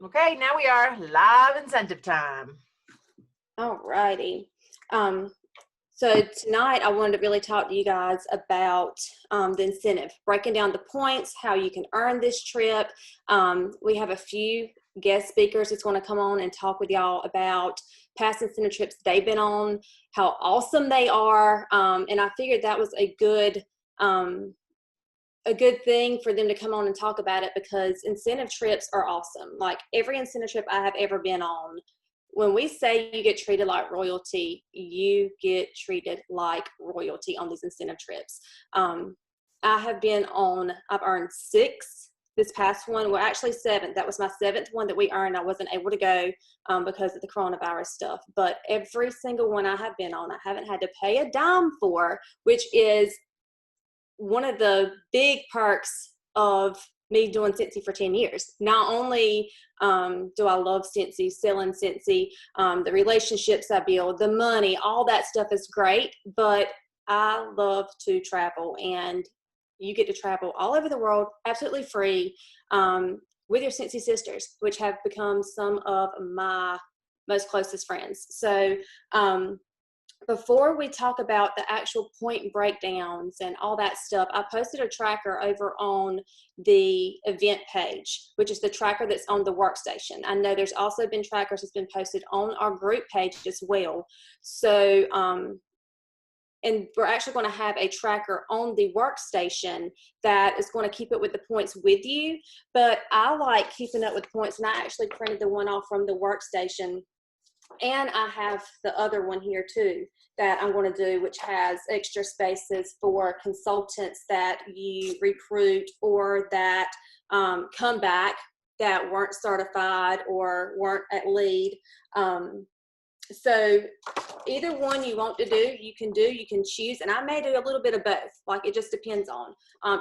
Okay, now we are live incentive time. All righty. So tonight I wanted to really talk to you guys about the incentive, breaking down the points, how you can earn this trip. We have a few guest speakers that's going to come on and talk with y'all about past incentive trips they've been on, how awesome they are. And I figured that was a good thing for them to come on and talk about it, because incentive trips are awesome. Like every incentive trip I have ever been on, when we say you get treated like royalty, you get treated like royalty on these incentive trips. I've earned 6 this past one. Well, actually 7. That was my 7th one that we earned. I wasn't able to go because of the coronavirus stuff. But every single one I have been on, I haven't had to pay a dime for, which is one of the big perks of me doing Scentsy for 10 years. Not only do I love Scentsy, selling Scentsy, the relationships I build, the money, all that stuff is great, but I love to travel, and you get to travel all over the world absolutely free with your Scentsy sisters, which have become some of my most closest friends. So before we talk about the actual point breakdowns and all that stuff, I posted a tracker over on the event page, which is the tracker that's on the Workstation. I know there's also been trackers that's been posted on our group page as well. So, and we're actually going to have a tracker on the Workstation that is going to keep it with the points with you. But I like keeping up with points, and I actually printed the one off from the Workstation. And I have the other one here too that I'm going to do, which has extra spaces for consultants that you recruit or that come back that weren't certified or weren't at lead. So either one you want to do, you can choose. And I may do a little bit of both. Like it just depends on.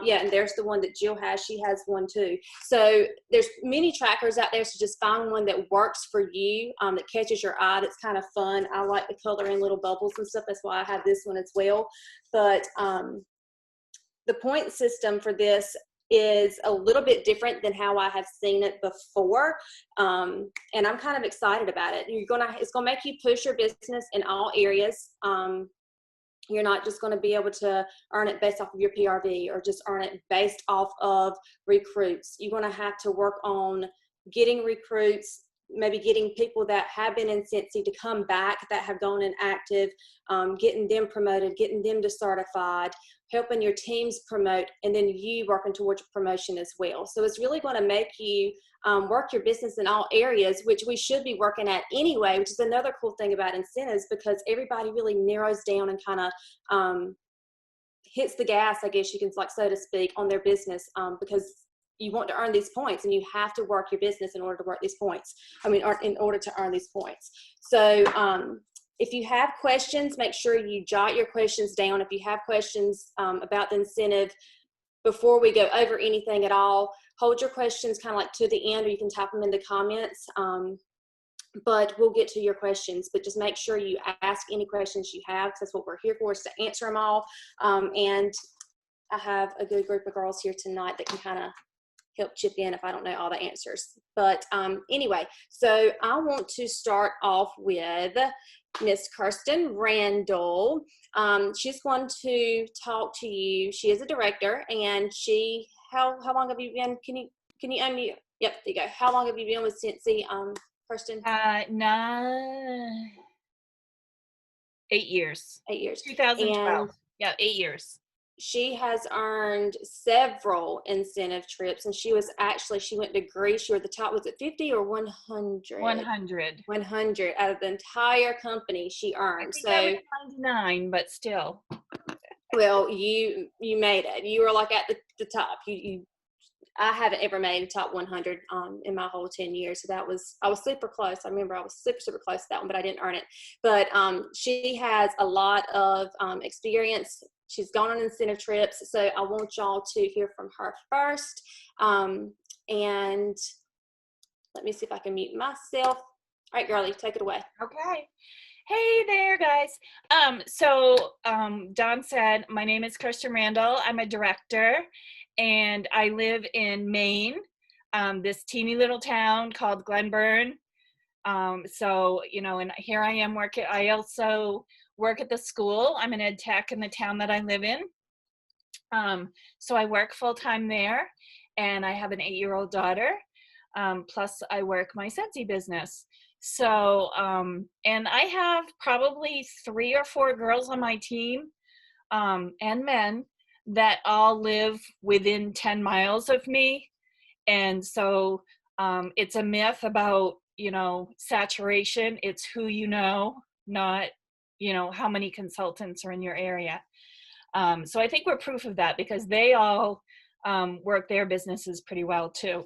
Yeah, and there's the one that Jill has. She has one too. So there's many trackers out there. So just find one that works for you, that catches your eye. That's kind of fun. I like to color in little bubbles and stuff. That's why I have this one as well. But the point system for this is a little bit different than how I have seen it before. And I'm kind of excited about it. It's gonna make you push your business in all areas. You're not just going to be able to earn it based off of your PRV or just earn it based off of recruits. You're going to have to work on getting recruits, maybe getting people that have been in Scentsy to come back, that have gone inactive, getting them promoted, getting them to certified, helping your teams promote, and then you working towards promotion as well. So it's really going to make you work your business in all areas, which we should be working at anyway, which is another cool thing about incentives, because everybody really narrows down and kind of hits the gas, I guess you can, like, so to speak, on their business, because you want to earn these points, and you have to work your business in order to work these points. In order to earn these points. So if you have questions, make sure you jot your questions down. If you have questions about the incentive before we go over anything at all, hold your questions kind of like to the end, or you can type them in the comments. But we'll get to your questions. But just make sure you ask any questions you have, because that's what we're here for, is to answer them all. And I have a good group of girls here tonight that can kind of help chip in if I don't know all the answers. But anyway, so I want to start off with Miss Kirsten Randall. She's going to talk to you. She is a director, and how long have you been? Can you unmute? Yep, there you go. How long have you been with Scentsy, Kirsten? 8 years. 8 years. 2012. And yeah, 8 years. She has earned several incentive trips, and she went to Greece. You were at the top. Was it 50 or 100? 100. 100 out of the entire company she earned. I think I was 99, but still. Well, you made it. You were like at the top. I haven't ever made a top 100 in my whole 10 years. So I was super close. I remember I was super, super close to that one, but I didn't earn it. But she has a lot of experience. She's gone on incentive trips. So I want y'all to hear from her first. And let me see if I can mute myself. All right, girlie, take it away. Okay. Hey there, guys. So Dawn said, my name is Kirsten Randall. I'm a director, and I live in Maine. this teeny little town called Glenburn. So, and here I am working. I also work at the school. I'm an ed tech in the town that I live in. So I work full time there, and I have an 8-year-old daughter. Plus I work my Scentsy business. So, and I have probably 3 or 4 girls on my team, and men that all live within 10 miles of me. And so it's a myth about, saturation. It's who you know, not, how many consultants are in your area. So I think we're proof of that because they all work their businesses pretty well too.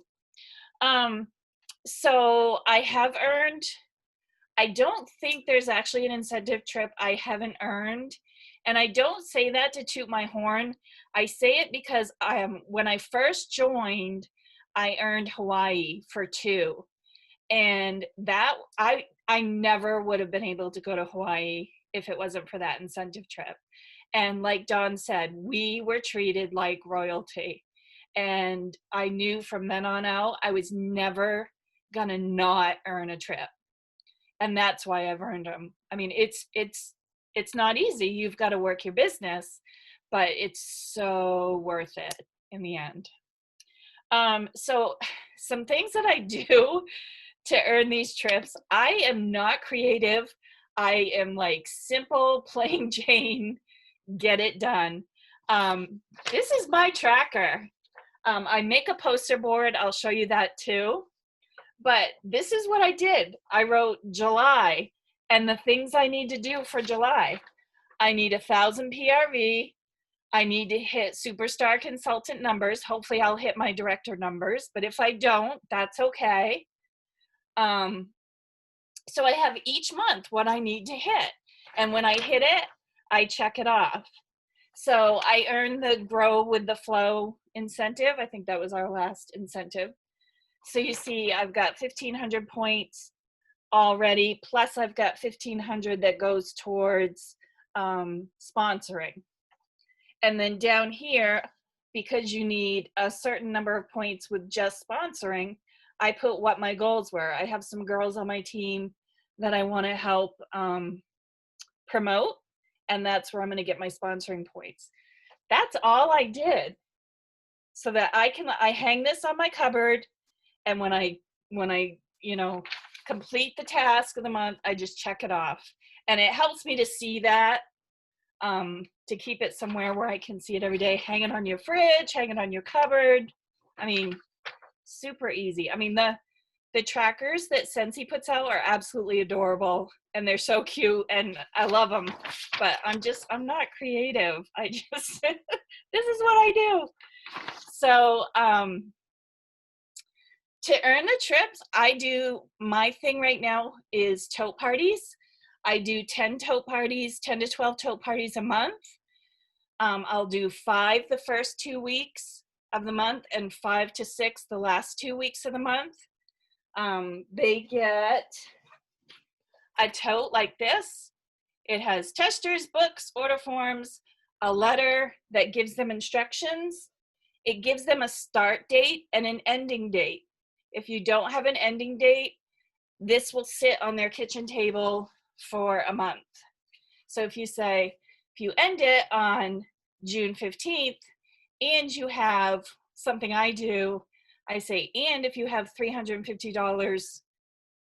So I have earned, I don't think there's actually an incentive trip I haven't earned. And I don't say that to toot my horn. I say it because when I first joined, I earned Hawaii for 2. And that I never would have been able to go to Hawaii if it wasn't for that incentive trip. And like Dawn said, we were treated like royalty. And I knew from then on out, I was never gonna not earn a trip. And that's why I've earned them. I mean, it's not easy. You've got to work your business, but it's so worth it in the end. So some things that I do to earn these trips, I am not creative. I am like simple, plain Jane, get it done. This is my tracker. I make a poster board. I'll show you that too. But this is what I did. I wrote July and the things I need to do for July. I need 1,000 PRV. I need to hit superstar consultant numbers. Hopefully I'll hit my director numbers, but if I don't, that's okay. So I have each month what I need to hit. And when I hit it, I check it off. So I earned the Grow with the Flow incentive. I think that was our last incentive. So you see, I've got 1,500 points already, plus I've got 1,500 that goes towards sponsoring. And then down here, because you need a certain number of points with just sponsoring, I put what my goals were. I have some girls on my team that I want to help promote, and that's where I'm going to get my sponsoring points. That's all I did, so that I hang this on my cupboard, and when I complete the task of the month, I just check it off, and it helps me to see that, to keep it somewhere where I can see it every day. Hang it on your fridge, hang it on your cupboard. I mean, super easy. I mean, the trackers that Scentsy puts out are absolutely adorable, and they're so cute, and I love them, but I'm not creative. I just, this is what I do. So, to earn the trips, my thing right now is tote parties. I do 10 tote parties, 10 to 12 tote parties a month. I'll do 5 the first 2 weeks of the month and 5 to 6 the last 2 weeks of the month. They get a tote like this. It has testers, books, order forms, a letter that gives them instructions. It gives them a start date and an ending date. If you don't have an ending date, this will sit on their kitchen table for a month. So if you end it on June 15th and you have something I do, I say, and if you have $350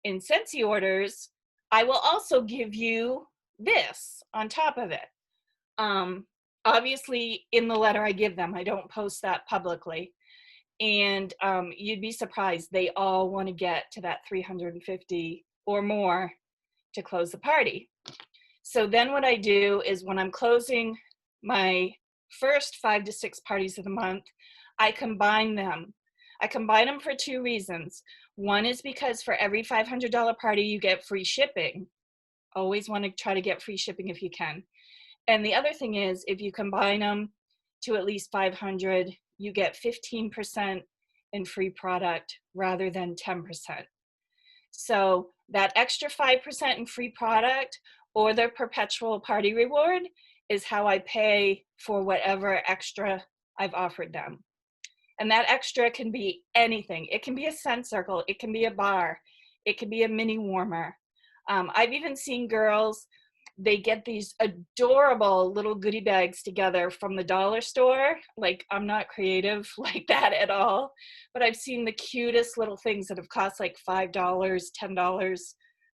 in Scentsy orders, I will also give you this on top of it. Obviously, in the letter I give them, I don't post that publicly. And you'd be surprised, they all want to get to that 350 or more to close the party. So then what I do is when I'm closing my first 5 to 6 parties of the month, I combine them. I combine them for 2 reasons. One is because for every $500 party, you get free shipping. Always want to try to get free shipping if you can. And the other thing is, if you combine them to at least 500, you get 15% in free product rather than 10%. So that extra 5% in free product or their perpetual party reward is how I pay for whatever extra I've offered them. And that extra can be anything. It can be a scent circle. It can be a bar. It can be a mini warmer. I've even seen girls, they get these adorable little goodie bags together from the dollar store. Like, I'm not creative like that at all, but I've seen the cutest little things that have cost like $5, $10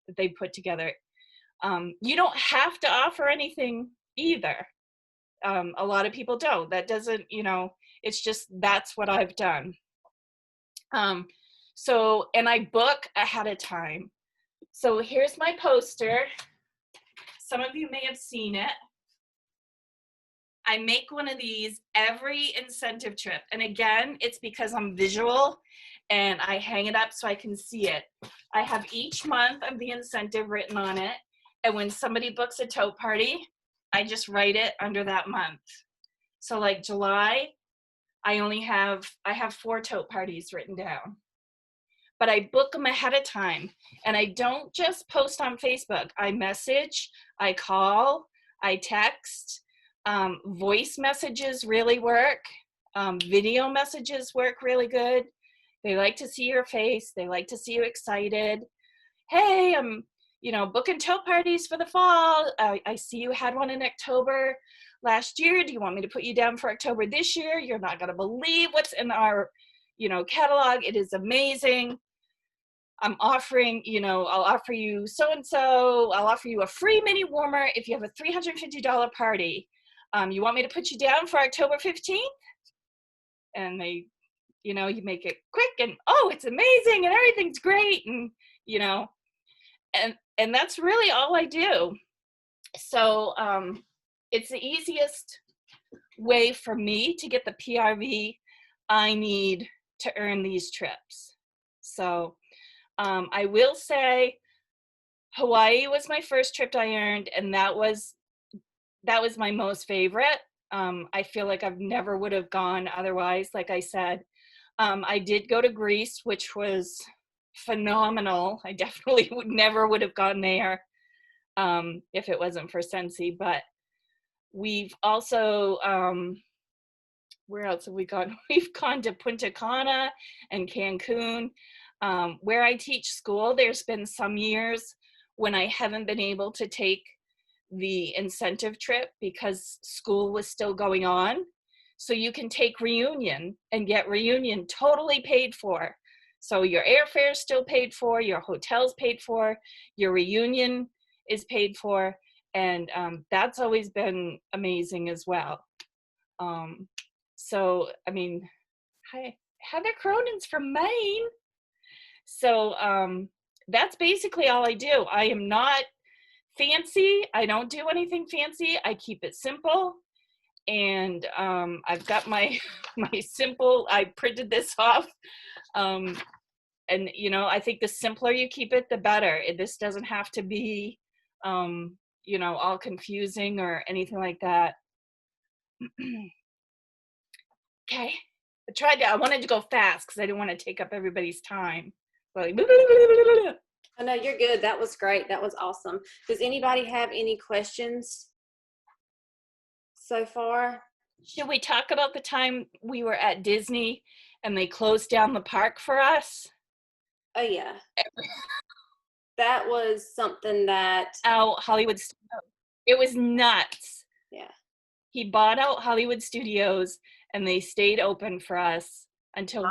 that they put together. You don't have to offer anything either. A lot of people don't. That doesn't, it's just, that's what I've done. And I book ahead of time. So here's my poster. Some of you may have seen it. I make one of these every incentive trip. And again, it's because I'm visual and I hang it up so I can see it. I have each month of the incentive written on it. And when somebody books a tote party, I just write it under that month. So like July, I have 4 tote parties written down. But I book them ahead of time. And I don't just post on Facebook. I message, I call, I text. Voice messages really work. Video messages work really good. They like to see your face. They like to see you excited. Hey, I'm booking tote parties for the fall. I see you had one in October last year. Do you want me to put you down for October this year? You're not going to believe what's in our, catalog. It is amazing. I'm offering, I'll offer you so-and-so. I'll offer you a free mini warmer if you have a $350 party. You want me to put you down for October 15th? And they, you make it quick and, oh, it's amazing and everything's great. And, and that's really all I do. So it's the easiest way for me to get the PRV I need to earn these trips. So I will say Hawaii was my first trip I earned, and that was my most favorite. I feel like I've never would have gone otherwise, like I said. I did go to Greece, which was phenomenal. I definitely would have gone there if it wasn't for Sensi. But we've also, where else have we gone? We've gone to Punta Cana and Cancun. Where I teach school, there's been some years when I haven't been able to take the incentive trip because school was still going on. So you can take reunion and get reunion totally paid for. So your airfare is still paid for, your hotel's paid for, your reunion is paid for, and that's always been amazing as well. So, I mean, hi, Heather Cronin's from Maine. So that's basically all I do. I am not fancy. I don't do anything fancy. I keep it simple. And I've got my simple, I printed this off. And, I think the simpler you keep it, the better. This doesn't have to be, all confusing or anything like that. Okay. I wanted to go fast because I didn't want to take up everybody's time. Like, Oh, no, you're good. That was great. That was awesome. Does anybody have any questions so far? Should we talk about the time we were at Disney and they closed down the park for us? Oh, yeah. That was something that... Out Hollywood Studios. It was nuts. Yeah. He bought out Hollywood Studios and they stayed open for us until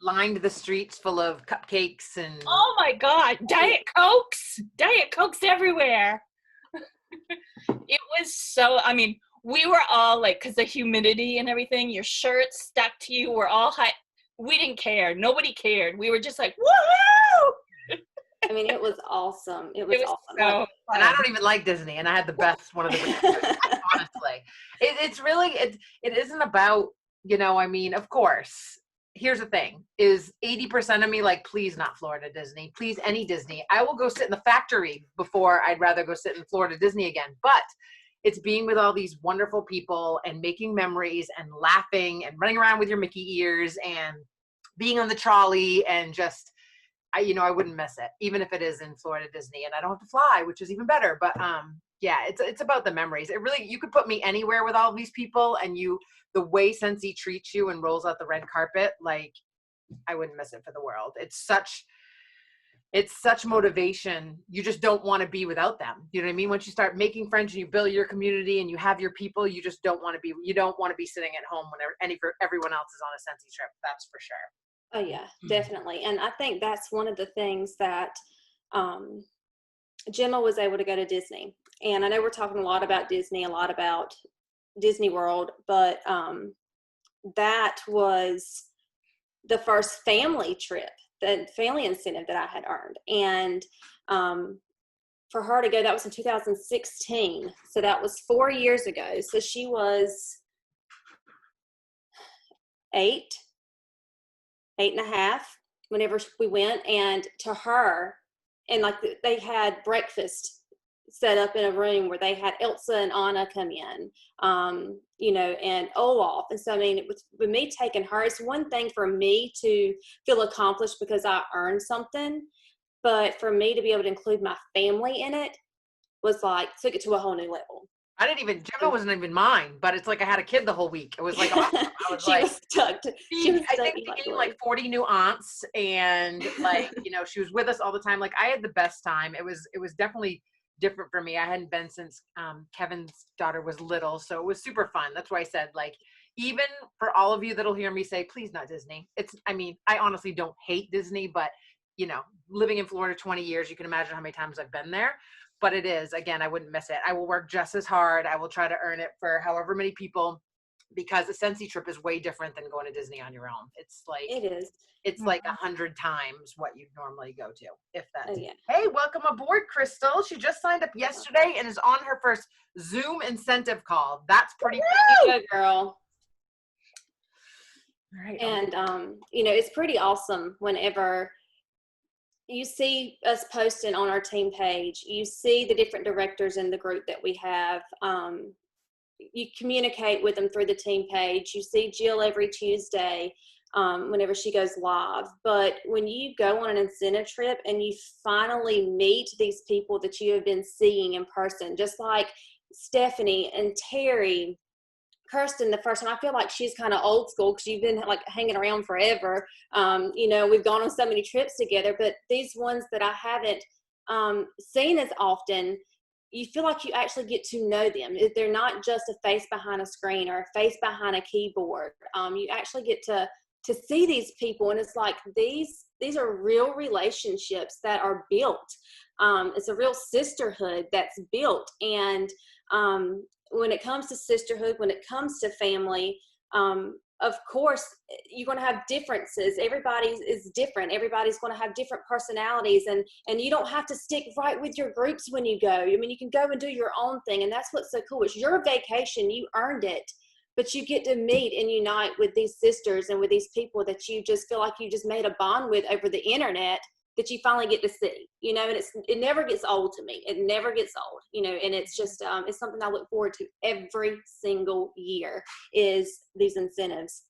lined the streets full of cupcakes and... Oh my God, Diet Cokes everywhere. It was so, we were all like, because the humidity and everything, your shirts stuck to you, we're all hot. We didn't care. Nobody cared. We were just like, woohoo! It was awesome. It was awesome. So and I don't even like Disney, and I had the best one of the honestly. It's really, it isn't about, of course, here's the thing, is 80% of me like, please not Florida Disney, please any Disney. I will go sit in the factory before I'd rather go sit in Florida Disney again. But it's being with all these wonderful people and making memories and laughing and running around with your Mickey ears and being on the trolley and just, I wouldn't miss it, even if it is in Florida Disney and I don't have to fly, which is even better. But Yeah, it's about the memories. It really, you could put me anywhere with all these people, and the way Scentsy treats you and rolls out the red carpet, like I wouldn't miss it for the world. It's such motivation. You just don't want to be without them. You know what I mean? Once you start making friends and you build your community and you have your people, you just don't want to be, sitting at home when everyone else is on a Scentsy trip. That's for sure. Oh yeah, definitely. And I think that's one of the things that Gemma was able to go to Disney. And I know we're talking a lot about Disney, a lot about Disney World, but that was the first family trip, the family incentive that I had earned. And for her to go, that was in 2016. So that was 4 years ago. So she was 8 and a half whenever we went. And to her, and like they had breakfast set up in a room where they had Elsa and Anna come in, and Olaf. And so, I mean, with me taking her, it's one thing for me to feel accomplished because I earned something, but for me to be able to include my family in it was like, took it to a whole new level. Gemma wasn't even mine, but it's like I had a kid the whole week. It was like awesome. I was was stuck. I think she gained like 40 new aunts, and like, she was with us all the time. Like I had the best time. It was definitely different for me. I hadn't been since Kevin's daughter was little, so it was super fun. That's why I said, like, even for all of you that'll hear me say, please not Disney. I honestly don't hate Disney, but living in Florida 20 years, you can imagine how many times I've been there. But it is, again, I wouldn't miss it. I will work just as hard. I will try to earn it for however many people, because a Scentsy trip is way different than going to Disney on your own. It's like, it is. It's like 100 times what you'd normally go to, if that. Oh, yeah. Hey, welcome aboard, Crystal. She just signed up yesterday and is on her first Zoom incentive call. That's pretty good, girl. All right. And, it's pretty awesome whenever you see us posting on our team page, you see the different directors in the group that we have. You communicate with them through the team page. You see Jill every Tuesday whenever she goes live. But when you go on an incentive trip and you finally meet these people that you have been seeing in person, just like Stephanie and Terry, Kirsten, the first time, I feel like she's kind of old school because you've been like hanging around forever. We've gone on so many trips together, but these ones that I haven't seen as often, you feel like you actually get to know them. They're not just a face behind a screen or a face behind a keyboard. You actually get to see these people, and it's like these are real relationships that are built. It's a real sisterhood that's built, and when it comes to sisterhood, when it comes to family, of course, you're going to have differences. Everybody is different. Everybody's going to have different personalities, and you don't have to stick right with your groups when you go. I mean, you can go and do your own thing, and that's what's so cool. It's your vacation. You earned it, but you get to meet and unite with these sisters and with these people that you just feel like you just made a bond with over the internet, that you finally get to see, and it never gets old to me. It never gets old, and it's just, it's something I look forward to every single year, is these incentives.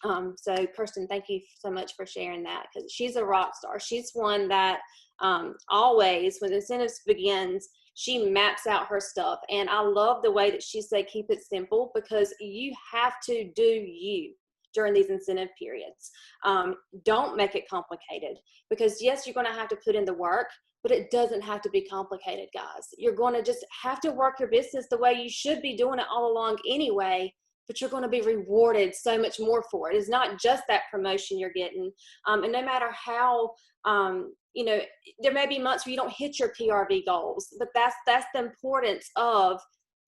So Kirsten, thank you so much for sharing that, because she's a rock star. She's one that always, when incentives begins, she maps out her stuff. And I love the way that she said, keep it simple, because you have to do you during these incentive periods. Don't make it complicated, because yes, you're going to have to put in the work, but it doesn't have to be complicated, guys. You're going to just have to work your business the way you should be doing it all along anyway, but you're going to be rewarded so much more for it. It's not just that promotion you're getting. And no matter how, there may be months where you don't hit your PRV goals, but that's the importance of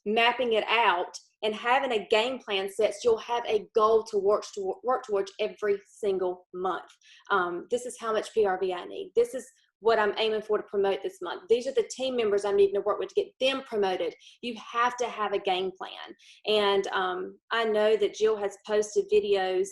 mapping it out and having a game plan set, so you'll have a goal to work towards every single month. This is how much PRV I need. This is what I'm aiming for to promote this month. These are the team members I'm needing to work with to get them promoted. You have to have a game plan. And I know that Jill has posted videos.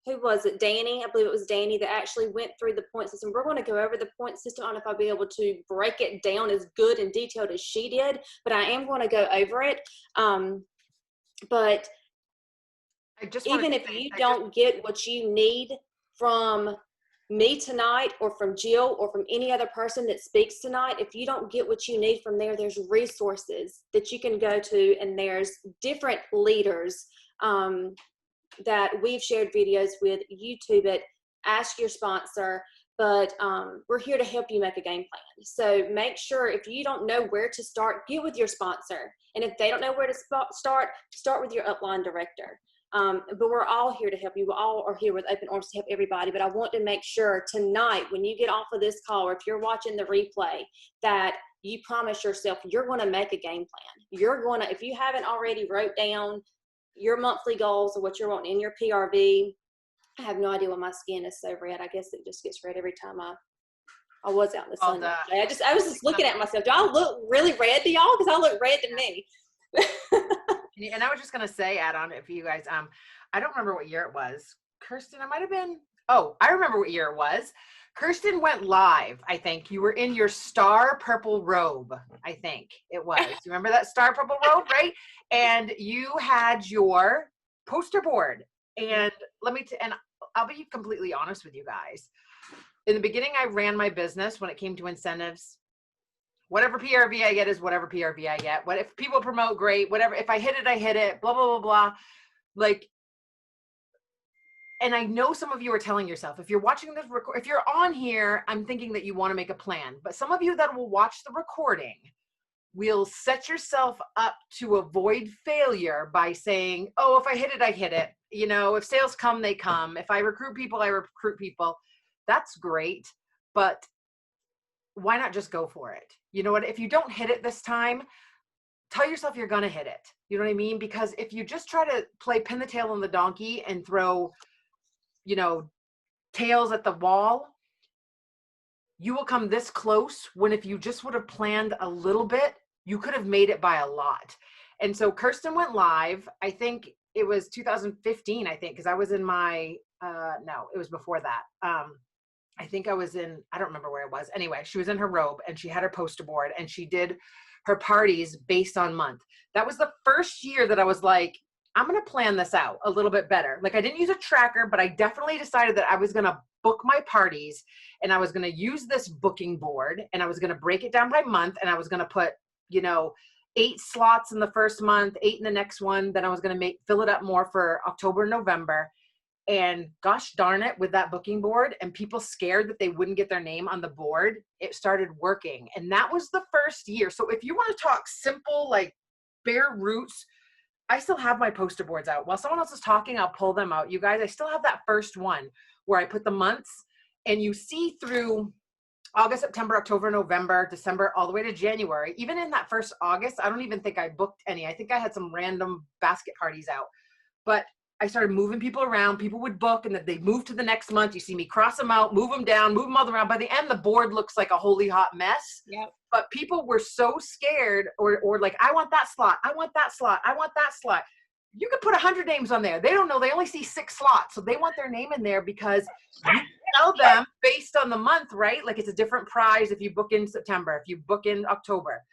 Who was it? Danny, I believe it was Danny, that actually went through the point system. We're going to go over the point system. I don't know if I'll be able to break it down as good and detailed as she did, but I am going to go over it. But even if you don't get what you need from me tonight or from Jill or from any other person that speaks tonight, if you don't get what you need from there, there's resources that you can go to, and there's different leaders that we've shared videos with. YouTube it, ask your sponsor, but we're here to help you make a game plan. So make sure, if you don't know where to start, get with your sponsor. And if they don't know where to start with your upline director. But we're all here to help you. We all are here with open arms to help everybody. But I want to make sure tonight, when you get off of this call, or if you're watching the replay, that you promise yourself you're going to make a game plan. You're going to, if you haven't already wrote down your monthly goals or what you're wanting in your PRV. I have no idea why my skin is so red. I guess it just gets red every time I was out in the sun yesterday. I was just looking at myself. Do I look really red to y'all? Because I look red to me. And I was just gonna say, add on if you guys, I don't remember what year it was. Kirsten, it might have been. Oh, I remember what year it was. Kirsten went live. I think you were in your star purple robe. I think it was. You remember that star purple robe, right? And you had your poster board. And and I'll be completely honest with you guys. In the beginning, I ran my business when it came to incentives. Whatever PRV I get is whatever PRV I get. What if people promote, great. Whatever. If I hit it, I hit it. Blah, blah, blah, blah. Like, and I know some of you are telling yourself, if you're watching this, if you're on here, I'm thinking that you want to make a plan. But some of you that will watch the recording will set yourself up to avoid failure by saying, oh, if I hit it, I hit it. You know, if sales come, they come. If I recruit people, I recruit people. That's great. But why not just go for it? You know what? If you don't hit it this time, tell yourself you're going to hit it. You know what I mean? Because if you just try to play pin the tail on the donkey and throw, you know, tails at the wall, you will come this close when if you just would have planned a little bit, you could have made it by a lot. And so Kirsten went live. I think it was 2015, I think, because I was in my, no, it was before that. I think I was in, I don't remember where it was. Anyway, she was in her robe and she had her poster board and she did her parties based on month. That was the first year that I was like, I'm going to plan this out a little bit better. Like I didn't use a tracker, but I definitely decided that I was going to book my parties and I was going to use this booking board and I was going to break it down by month and I was going to put, you know, 8 slots in the first month, 8 in the next one. Then I was going to fill it up more for October, November. And gosh darn it, with that booking board and people scared that they wouldn't get their name on the board, it started working. And that was the first year. So if you want to talk simple, like bare roots, I still have my poster boards out. While someone else is talking, I'll pull them out. You guys, I still have that first one where I put the months and you see through August, September, October, November, December, all the way to January. Even in that first August, I don't even think I booked any. I think I had some random basket parties out. But I started moving people around. People would book and then they'd move to the next month. You see me cross them out, move them down, move them all around. By the end, the board looks like a holy hot mess. Yep. But people were so scared or like, I want that slot. I want that slot. I want that slot. You could put 100 names on there. They don't know. They only see 6 slots. So they want their name in there because you tell them based on the month, right? Like it's a different prize if you book in September, if you book in October.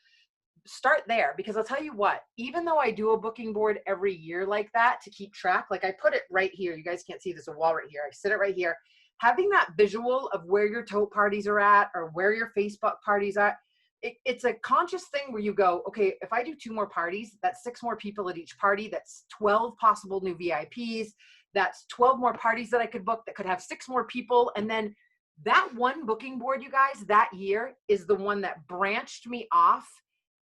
Start there because I'll tell you what, even though I do a booking board every year like that to keep track, like I put it right here. You guys can't see this, a wall right here. I sit it right here. Having that visual of where your tote parties are at or where your Facebook parties are, it's a conscious thing where you go, okay, if I do 2 more parties, that's 6 more people at each party. That's 12 possible new VIPs. That's 12 more parties that I could book that could have 6 more people. And then that one booking board, you guys, that year is the one that branched me off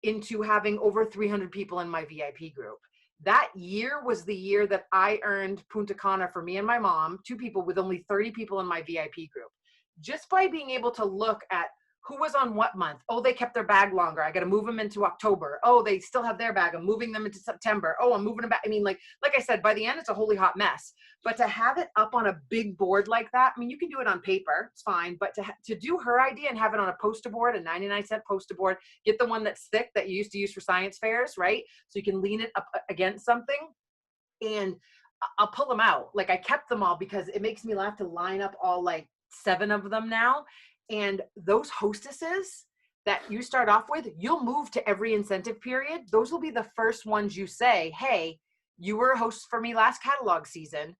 into having over 300 people in my VIP group. That year was the year that I earned Punta Cana for me and my mom, 2 people with only 30 people in my VIP group. Just by being able to look at who was on what month. Oh, they kept their bag longer. I got to move them into October. Oh, they still have their bag. I'm moving them into September. Oh, I'm moving them back. I mean, like I said, by the end, it's a holy hot mess. But to have it up on a big board like that, I mean, you can do it on paper. It's fine. But to do her idea and have it on a poster board, a 99-cent poster board, get the one that's thick that you used to use for science fairs, right? So you can lean it up against something. And I'll pull them out. Like I kept them all because it makes me laugh to line up all like 7 of them now. And those hostesses that you start off with, you'll move to every incentive period. Those will be the first ones you say, hey, you were a host for me last catalog season.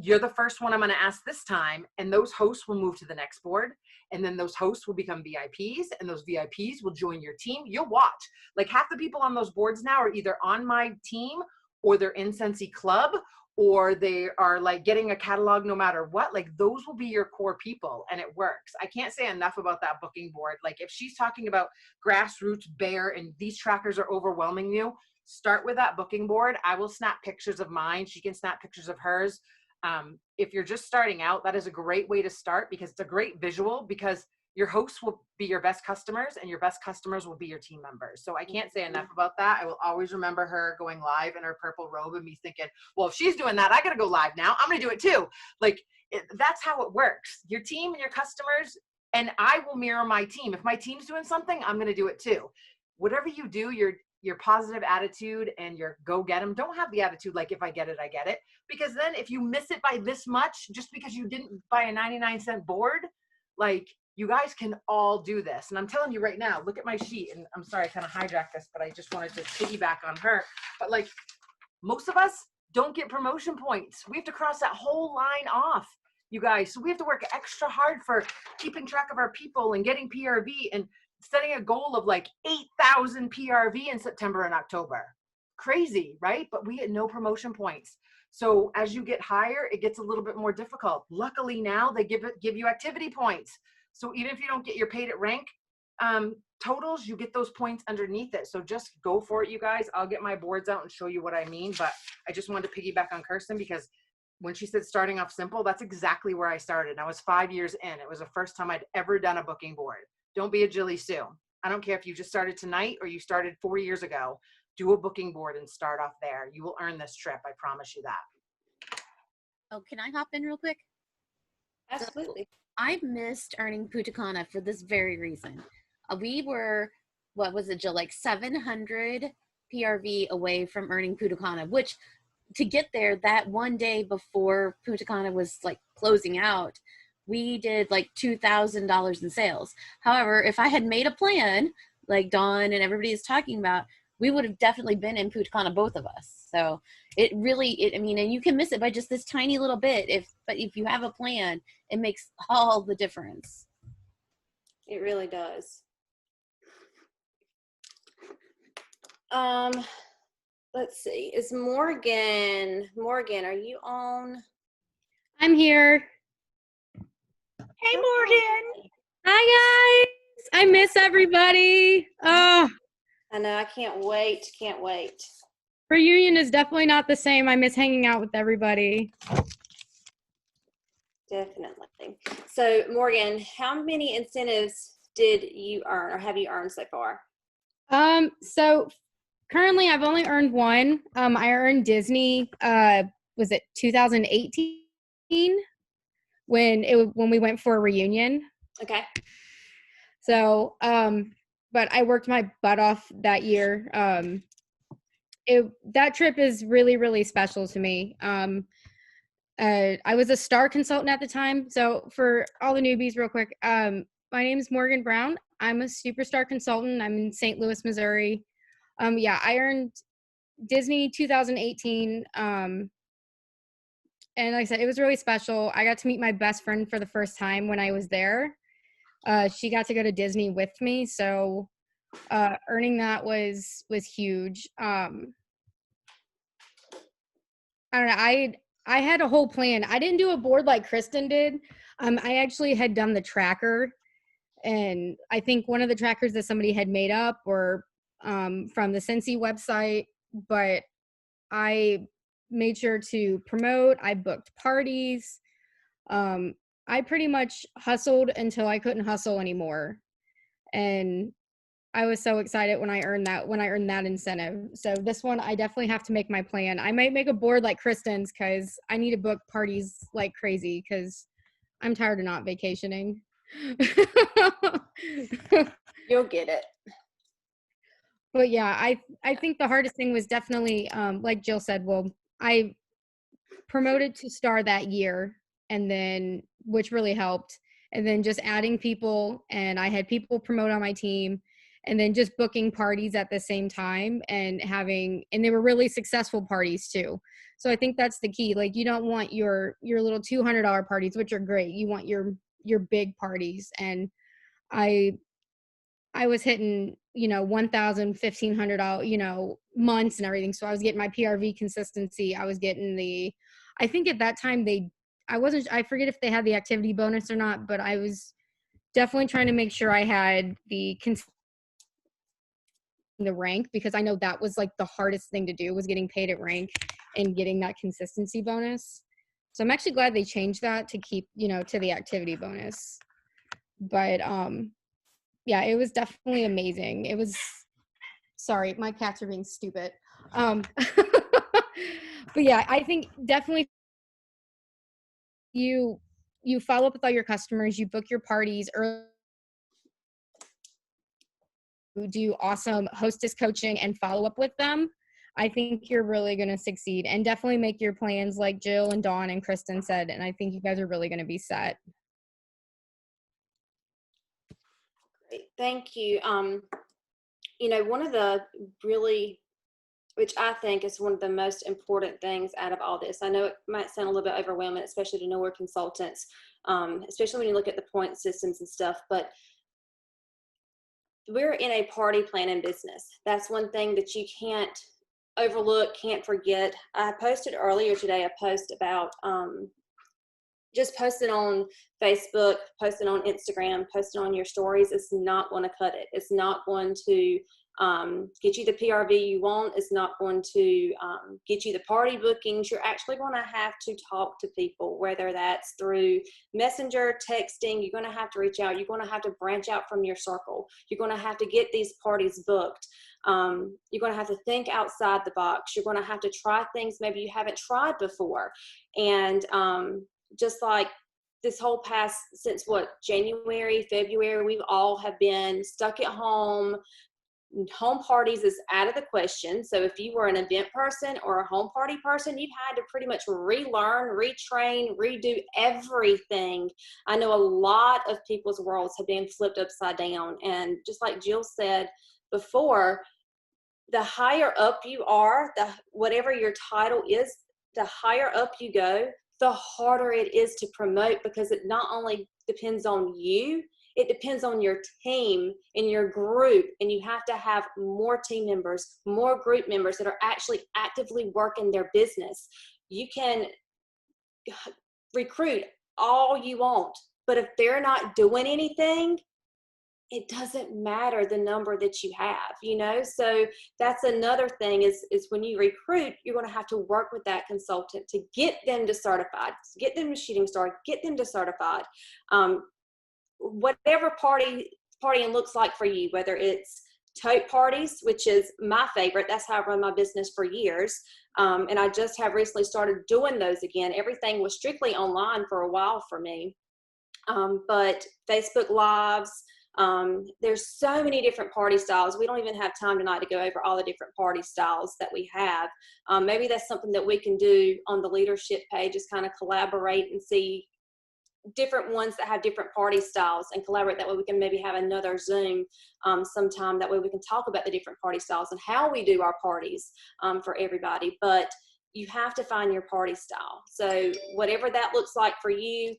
you're the first one I'm going to ask this time. And those hosts will move to the next board. And then those hosts will become VIPs, and those VIPs will join your team. You'll watch. Like half the people on those boards now are either on my team, or they're in Scentsy Club, or they are like getting a catalog no matter what. Like those will be your core people, and it works. I can't say enough about that booking board. Like if she's talking about grassroots, bare, and these trackers are overwhelming you, start with that booking board. I will snap pictures of mine. She can snap pictures of hers. If you're just starting out, that is a great way to start, because it's a great visual, because your hosts will be your best customers and your best customers will be your team members. So I can't say enough about that. I will always remember her going live in her purple robe and me thinking, well, if she's doing that, I got to go live now. I'm going to do it too. Like that's how it works. Your team and your customers, and I will mirror my team. If my team's doing something, I'm going to do it too. Whatever you do, your positive attitude and your go get them. Don't have the attitude like, if I get it, I get it. Because then if you miss it by this much, just because you didn't buy a 99-cent board, like you guys can all do this. And I'm telling you right now, look at my sheet. And I'm sorry, I kind of hijacked this, but I just wanted to piggyback on her. But like most of us don't get promotion points. We have to cross that whole line off, you guys. So we have to work extra hard for keeping track of our people and getting PRV and setting a goal of like 8,000 PRV in September and October. Crazy, right? But we get no promotion points. So as you get higher, it gets a little bit more difficult. Luckily now they give you activity points. So even if you don't get your paid at rank totals, you get those points underneath it. So just go for it, you guys. I'll get my boards out and show you what I mean. But I just wanted to piggyback on Kirsten, because when she said starting off simple, that's exactly where I started. I was 5 years in. It was the first time I'd ever done a booking board. Don't be a Jilleysue. I don't care if you just started tonight or you started 4 years ago. Do a booking board and start off there. You will earn this trip. I promise you that. Oh, can I hop in real quick? Absolutely. So, I've missed earning Putacana for this very reason. We were, what was it, Jill, like 700 PRV away from earning Putacana, which to get there that one day before Putacana was like closing out, we did like $2,000 in sales. However, if I had made a plan, like Dawn and everybody is talking about, we would have definitely been in Putacana, both of us. So it really, I mean, and you can miss it by just this tiny little bit. But if you have a plan, it makes all the difference. It really does. Let's see. Is Morgan, are you on? I'm here. Hey, Morgan. Hi, guys. I miss everybody. Oh, I know. I can't wait. Can't wait. reunion is definitely not the same. I miss hanging out with everybody. Definitely. So, Morgan, how many incentives did you earn or have you earned so far? So currently I've only earned one. I earned Disney, was it 2018 when we went for a reunion. Okay. So, but I worked my butt off that year. That trip is really, really special to me. I was a star consultant at the time. So for all the newbies real quick, my name is Morgan Brown. I'm a superstar consultant. I'm in St. Louis, Missouri. Yeah, I earned Disney 2018. And like I said, it was really special. I got to meet my best friend for the first time when I was there. She got to go to Disney with me. So earning that was huge. I don't know. I had a whole plan. I didn't do a board like Kristen did. I actually had done the tracker, and I think one of the trackers that somebody had made up or from the Scentsy website, but I made sure to promote. I booked parties. I pretty much hustled until I couldn't hustle anymore. And I was so excited when I earned that incentive. So this one, I definitely have to make my plan. I might make a board like Kristen's because I need to book parties like crazy because I'm tired of not vacationing. You'll get it. But yeah, I think the hardest thing was definitely, like Jill said, well, I promoted to star that year, and then, which really helped. And then just adding people, and I had people promote on my team. and then just booking parties at the same time and they were really successful parties too. So I think that's the key. Like, you don't want your little $200 parties, which are great. You want your big parties. And I was hitting, $1,000, $1,500, months and everything. So I was getting my PRV consistency. I was getting I think at that time I forget if they had the activity bonus or not, but I was definitely trying to make sure I had the rank, because I know that was like the hardest thing to do, was getting paid at rank and getting that consistency bonus. So I'm actually glad they changed that to keep, to the activity bonus. But yeah, it was definitely amazing. It was, sorry, my cats are being stupid. But yeah, I think definitely you follow up with all your customers, you book your parties early, do awesome hostess coaching and follow up with them. I think you're really going to succeed, and definitely make your plans like Jill and Dawn and Kristen said. And I think you guys are really going to be set. Great. Thank you. One of the really, which I think is one of the most important things out of all this, I know it might sound a little bit overwhelming, especially to newer consultants, especially when you look at the point systems and stuff, but we're in a party planning business. That's one thing that you can't overlook, can't forget. I posted earlier today a post about just posting on Facebook, posting on Instagram, posting on your stories. It's not going to cut it. It's not going to get you the PRV you want. It's not going to get you the party bookings. You're actually going to have to talk to people, whether that's through messenger, texting. You're going to have to reach out. You're going to have to branch out from your circle. You're going to have to get these parties booked. You're going to have to think outside the box. You're going to have to try things maybe you haven't tried before. And just like this whole past, since January, February, we've all have been stuck at home. Home parties is out of the question. So if you were an event person or a home party person, you've had to pretty much relearn, retrain, redo everything. I know a lot of people's worlds have been flipped upside down. And just like Jill said before, the higher up you are, whatever your title is, the higher up you go, the harder it is to promote, because it not only depends on you, it depends on your team and your group, and you have to have more team members, more group members that are actually actively working their business. You can recruit all you want, but if they're not doing anything, it doesn't matter the number that you have, So that's another thing is when you recruit, you're going to have to work with that consultant to get them to certified, get them to shooting star, get them to certified. Whatever partying looks like for you, whether it's tote parties, which is my favorite. That's how I run my business for years. And I just have recently started doing those again. Everything was strictly online for a while for me. But Facebook Lives, there's so many different party styles. We don't even have time tonight to go over all the different party styles that we have. Maybe that's something that we can do on the leadership page, is kind of collaborate and see different ones that have different party styles and collaborate. That way we can maybe have another Zoom sometime. That way we can talk about the different party styles and how we do our parties for everybody. But you have to find your party style. So whatever that looks like for you,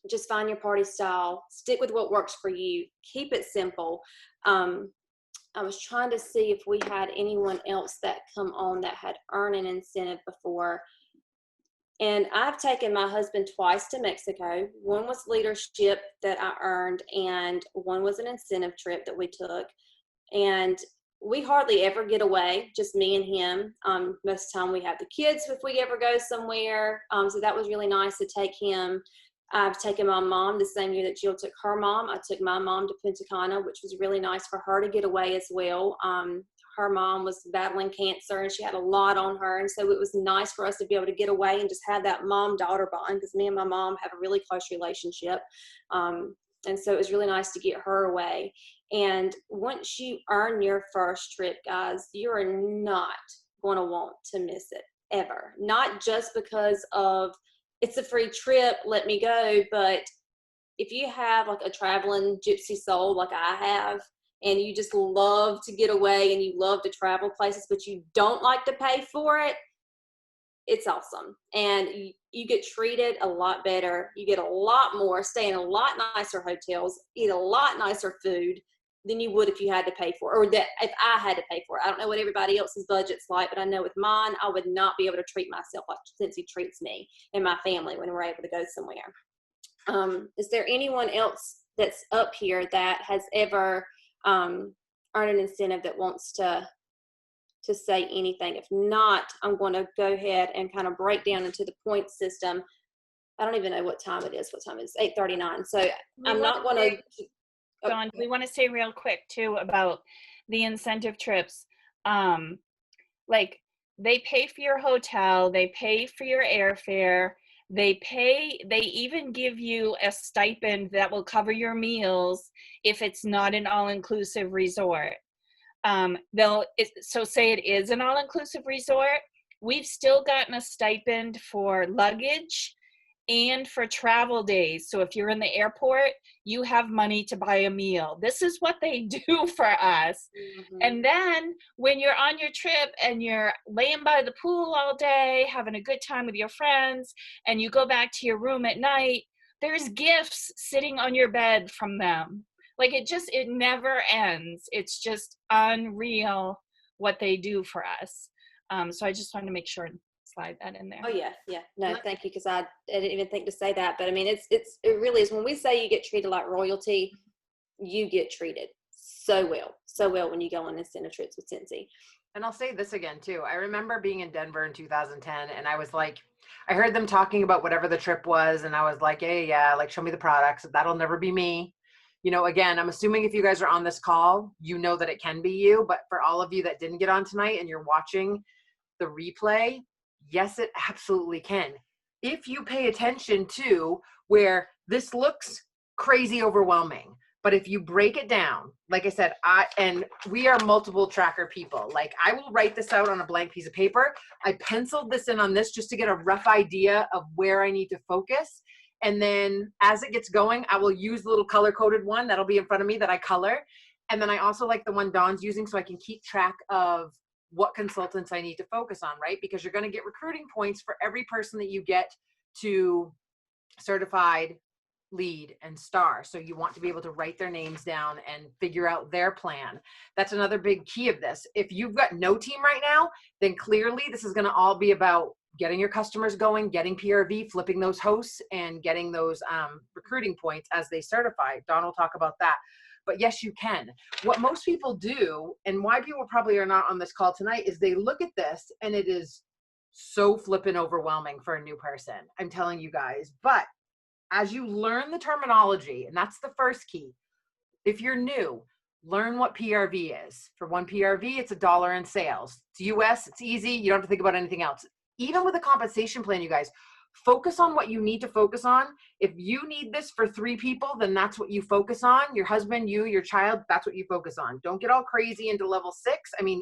just find your party style, stick with what works for you, keep it simple. I was trying to see if we had anyone else that come on that had earned an incentive before. And I've taken my husband twice to Mexico. One was leadership that I earned, and one was an incentive trip that we took. And we hardly ever get away, just me and him. Most of the time we have the kids if we ever go somewhere. So that was really nice to take him. I've taken my mom the same year that Jill took her mom. I took my mom to Punta Cana, which was really nice for her to get away as well. Her mom was battling cancer and she had a lot on her. And so it was nice for us to be able to get away and just have that mom-daughter bond, because me and my mom have a really close relationship. And so it was really nice to get her away. And once you earn your first trip, guys, you are not going to want to miss it ever. Not just because of it's a free trip, let me go, but if you have like a traveling gypsy soul like I have, and you just love to get away and you love to travel places, but you don't like to pay for it, it's awesome. And you get treated a lot better. You get a lot more, stay in a lot nicer hotels, eat a lot nicer food than you would if you had to pay for it, or that if I had to pay for it. I don't know what everybody else's budget's like, but I know with mine, I would not be able to treat myself like Cincy treats me and my family when we're able to go somewhere. Is there anyone else that's up here that has ever earned an incentive that wants to say anything? If not, I'm going to go ahead and kind of break down into the point system. I don't even know what time it is. What time it is? 8:39. So I'm not going to. Dawn, we want to say real quick too about the incentive trips. Like they pay for your hotel, they pay for your airfare, they even give you a stipend that will cover your meals if it's not an all-inclusive resort. So say it is an all-inclusive resort, we've still gotten a stipend for luggage and for travel days. So if you're in the airport, you have money to buy a meal. This is what they do for us. Mm-hmm. And then when you're on your trip and you're laying by the pool all day, having a good time with your friends, and you go back to your room at night, there's gifts sitting on your bed from them. Like it never ends. It's just unreal what they do for us. So I just wanted to make sure and slide that in there. Oh yeah. No, thank you. Cause I didn't even think to say that, but I mean, it really is. When we say you get treated like royalty, you get treated so well when you go on incentive trips with Cincy. And I'll say this again too. I remember being in Denver in 2010 and I was like, I heard them talking about whatever the trip was. And I was like, yeah, like show me the products. That'll never be me. You know, again, I'm assuming if you guys are on this call, you know that it can be you, but for all of you that didn't get on tonight and you're watching the replay, yes, it absolutely can. If you pay attention to where this looks crazy overwhelming, but if you break it down, like I said, and we are multiple tracker people. Like I will write this out on a blank piece of paper. I penciled this in on this just to get a rough idea of where I need to focus. And then as it gets going, I will use the little color-coded one that'll be in front of me that I color. And then I also like the one Dawn's using so I can keep track of what consultants I need to focus on, right? Because you're going to get recruiting points for every person that you get to certified, lead, and star. So you want to be able to write their names down and figure out their plan. That's another big key of this. If you've got no team right now, then clearly this is going to all be about getting your customers going, getting PRV, flipping those hosts, and getting those recruiting points as they certify. Dawn will talk about that. But yes, you can. What most people do, and why people probably are not on this call tonight, is they look at this and it is so flippin' overwhelming for a new person. I'm telling you guys. But as you learn the terminology, and that's the first key, if you're new, learn what PRV is. For one PRV, it's $1 in sales. It's US, it's easy. You don't have to think about anything else. Even with a compensation plan, you guys, focus on what you need to focus on. If you need this for 3 people, then that's what you focus on. Your husband, you, your child, that's what you focus on. Don't get all crazy into level 6. I mean,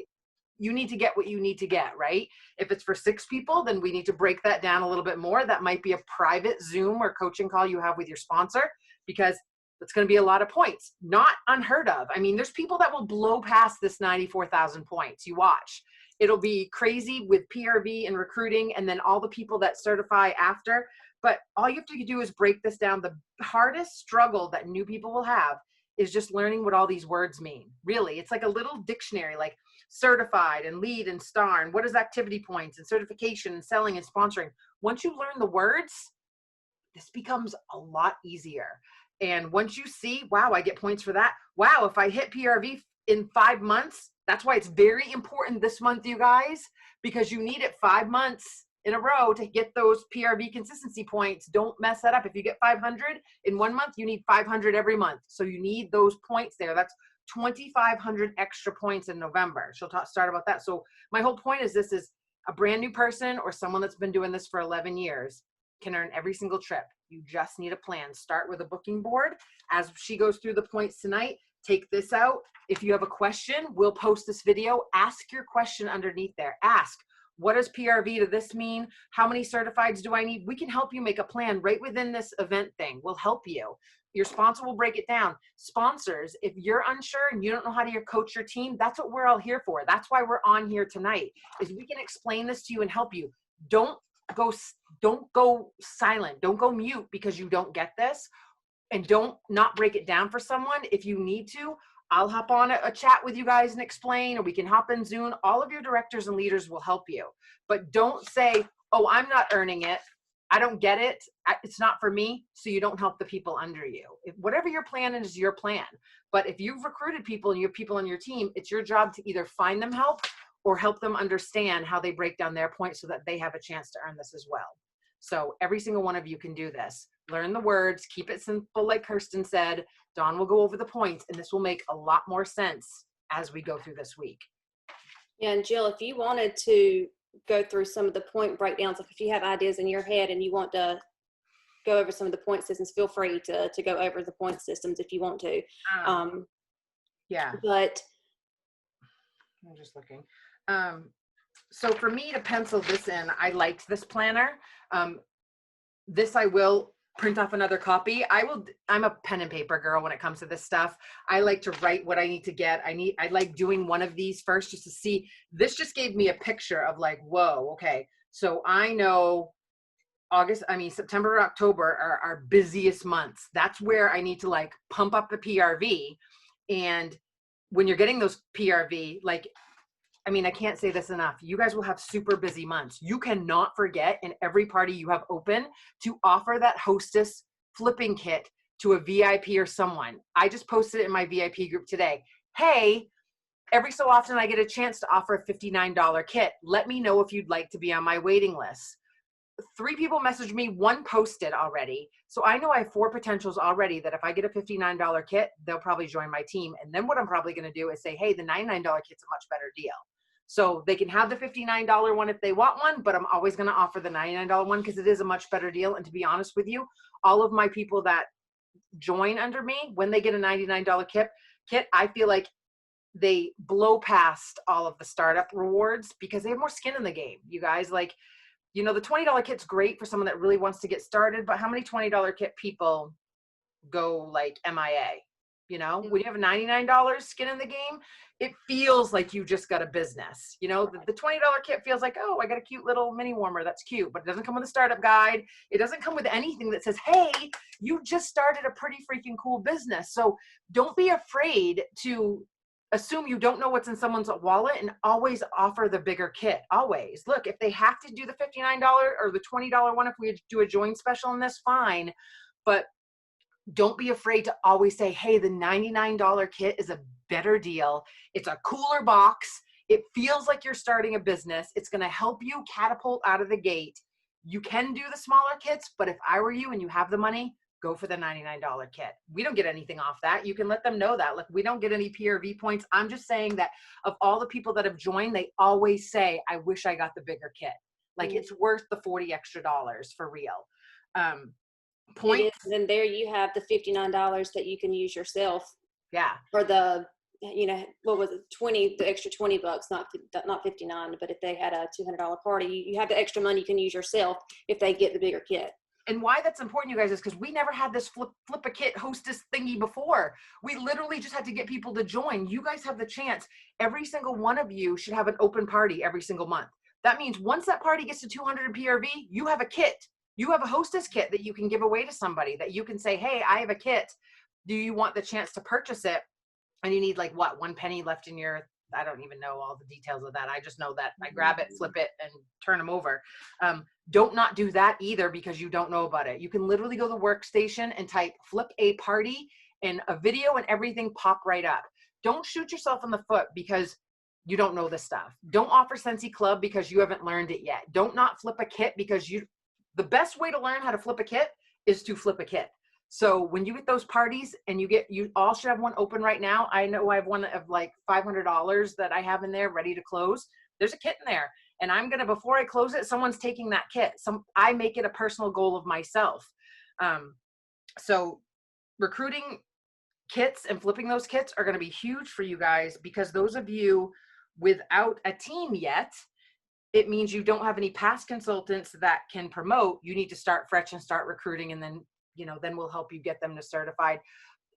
you need to get what you need to get, right? If it's for 6 people, then we need to break that down a little bit more. That might be a private Zoom or coaching call you have with your sponsor, because it's going to be a lot of points. Not unheard of. I mean, there's people that will blow past this 94,000 points. You watch. It'll be crazy with PRV and recruiting, and then all the people that certify after. But all you have to do is break this down. The hardest struggle that new people will have is just learning what all these words mean. Really, it's like a little dictionary, like certified and lead and star, and what is activity points and certification and selling and sponsoring. Once you learn the words, this becomes a lot easier. And once you see, wow, I get points for that. Wow, if I hit PRV in 5 months, that's why it's very important this month, you guys, because you need it 5 months in a row to get those PRV consistency points. Don't mess that up. If you get 500 in 1 month, you need 500 every month. So you need those points there. That's 2,500 extra points in November. She'll start about that. So my whole point is this is a brand new person or someone that's been doing this for 11 years can earn every single trip. You just need a plan. Start with a booking board. As she goes through the points tonight, take this out. If you have a question, we'll post this video. Ask your question underneath there. Ask, What does PRV to this mean? How many certifieds do I need? We can help you make a plan right within this event thing. We'll help you. Your sponsor will break it down. Sponsors, if you're unsure and you don't know how to coach your team, that's what we're all here for. That's why we're on here tonight, is we can explain this to you and help you. Don't go silent. Don't go mute because you don't get this, and don't not break it down for someone. If you need to, I'll hop on a chat with you guys and explain, or we can hop in Zoom. All of your directors and leaders will help you, but don't say, oh, I'm not earning it. I don't get it. It's not for me. So you don't help the people under you. Whatever your plan is your plan. But if you've recruited people and you have people on your team, it's your job to either find them help or help them understand how they break down their points so that they have a chance to earn this as well. So every single one of you can do this. Learn the words, keep it simple like Kirsten said. Dawn will go over the points, and this will make a lot more sense as we go through this week. Yeah, and Jill, if you wanted to go through some of the point breakdowns, like if you have ideas in your head and you want to go over some of the point systems, feel free to go over the point systems if you want to. Yeah. But I'm just looking. So for me to pencil this in, I liked this planner. This I will print off another copy. I'm a pen and paper girl when it comes to this stuff. I like to write what I need to get. I like doing one of these first just to see. This just gave me a picture of like, whoa, okay. So I know September, October are our busiest months. That's where I need to like pump up the PRV. And when you're getting those PRV, I can't say this enough. You guys will have super busy months. You cannot forget in every party you have open to offer that hostess flipping kit to a VIP or someone. I just posted it in my VIP group today. Hey, every so often I get a chance to offer a $59 kit. Let me know if you'd like to be on my waiting list. 3 people messaged me, 1 posted already. So I know I have 4 potentials already that if I get a $59 kit, they'll probably join my team. And then what I'm probably going to do is say, hey, the $99 kit's a much better deal. So they can have the $59 one if they want one, but I'm always going to offer the $99 one because it is a much better deal. And to be honest with you, all of my people that join under me, when they get a $99 kit, I feel like they blow past all of the startup rewards because they have more skin in the game. You guys, the $20 kit's great for someone that really wants to get started, but how many $20 kit people go like MIA? When you have a $99 skin in the game, it feels like you just got a business. The $20 kit feels like, oh, I got a cute little mini warmer. That's cute, but it doesn't come with a startup guide. It doesn't come with anything that says, hey, you just started a pretty freaking cool business. So don't be afraid to assume you don't know what's in someone's wallet and always offer the bigger kit. Always. Look, if they have to do the $59 or the $20 one, if we do a join special on this, fine. But don't be afraid to always say, hey, the $99 kit is a better deal. It's a cooler box. It feels like you're starting a business. It's going to help you catapult out of the gate. You can do the smaller kits, but if I were you and you have the money, go for the $99 kit. We don't get anything off that. You can let them know that. Like, we don't get any PRV points. I'm just saying that of all the people that have joined, they always say, I wish I got the bigger kit. Like, it's worth the $40 extra for real. Points. And there you have the $59 that you can use yourself. Yeah. For the, what was it, the extra $20, not 59, but if they had a $200 party, you have the extra money you can use yourself if they get the bigger kit. And why that's important, you guys, is because we never had this flip a kit hostess thingy before. We literally just had to get people to join. You guys have the chance. Every single one of you should have an open party every single month. That means once that party gets to 200 in PRV, you have a kit. You have a hostess kit that you can give away to somebody that you can say, hey, I have a kit. Do you want the chance to purchase it? And you need 1 penny left in your, I don't even know all the details of that. I just know that I grab it, flip it, and turn them over. Don't not do that either because you don't know about it. You can literally go to Workstation and type flip a party and a video and everything pop right up. Don't shoot yourself in the foot because you don't know this stuff. Don't offer Sensi Club because you haven't learned it yet. Don't not flip a kit because the best way to learn how to flip a kit is to flip a kit. So when you get those parties and you all should have one open right now. I know I have one of $500 that I have in there ready to close. There's a kit in there. And I'm going to, before I close it, someone's taking that kit. I make it a personal goal of myself. So recruiting kits and flipping those kits are going to be huge for you guys because those of you without a team yet, it means you don't have any past consultants that can promote. You need to start fresh and start recruiting, and then, you know, then we'll help you get them to certified.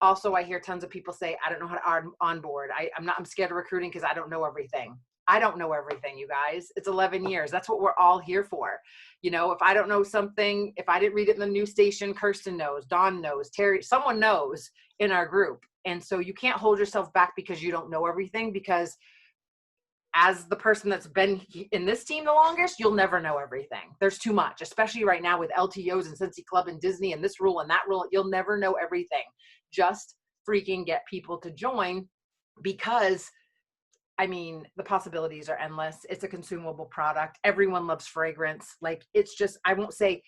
Also, I hear tons of people say, I don't know how to onboard. I'm scared of recruiting because I don't know everything. I don't know everything, you guys. It's 11 years. That's what we're all here for. You know, if I don't know something, if I didn't read it in the news station, Kirsten knows, Dawn knows, Terry, someone knows in our group. And so you can't hold yourself back because you don't know everything, because as the person that's been in this team the longest, you'll never know everything. There's too much, especially right now with LTOs and Cincy Club and Disney and this rule and that rule. You'll never know everything. Just freaking get people to join, because I mean, the possibilities are endless. It's a consumable product. Everyone loves fragrance. Like, it's just, I won't say,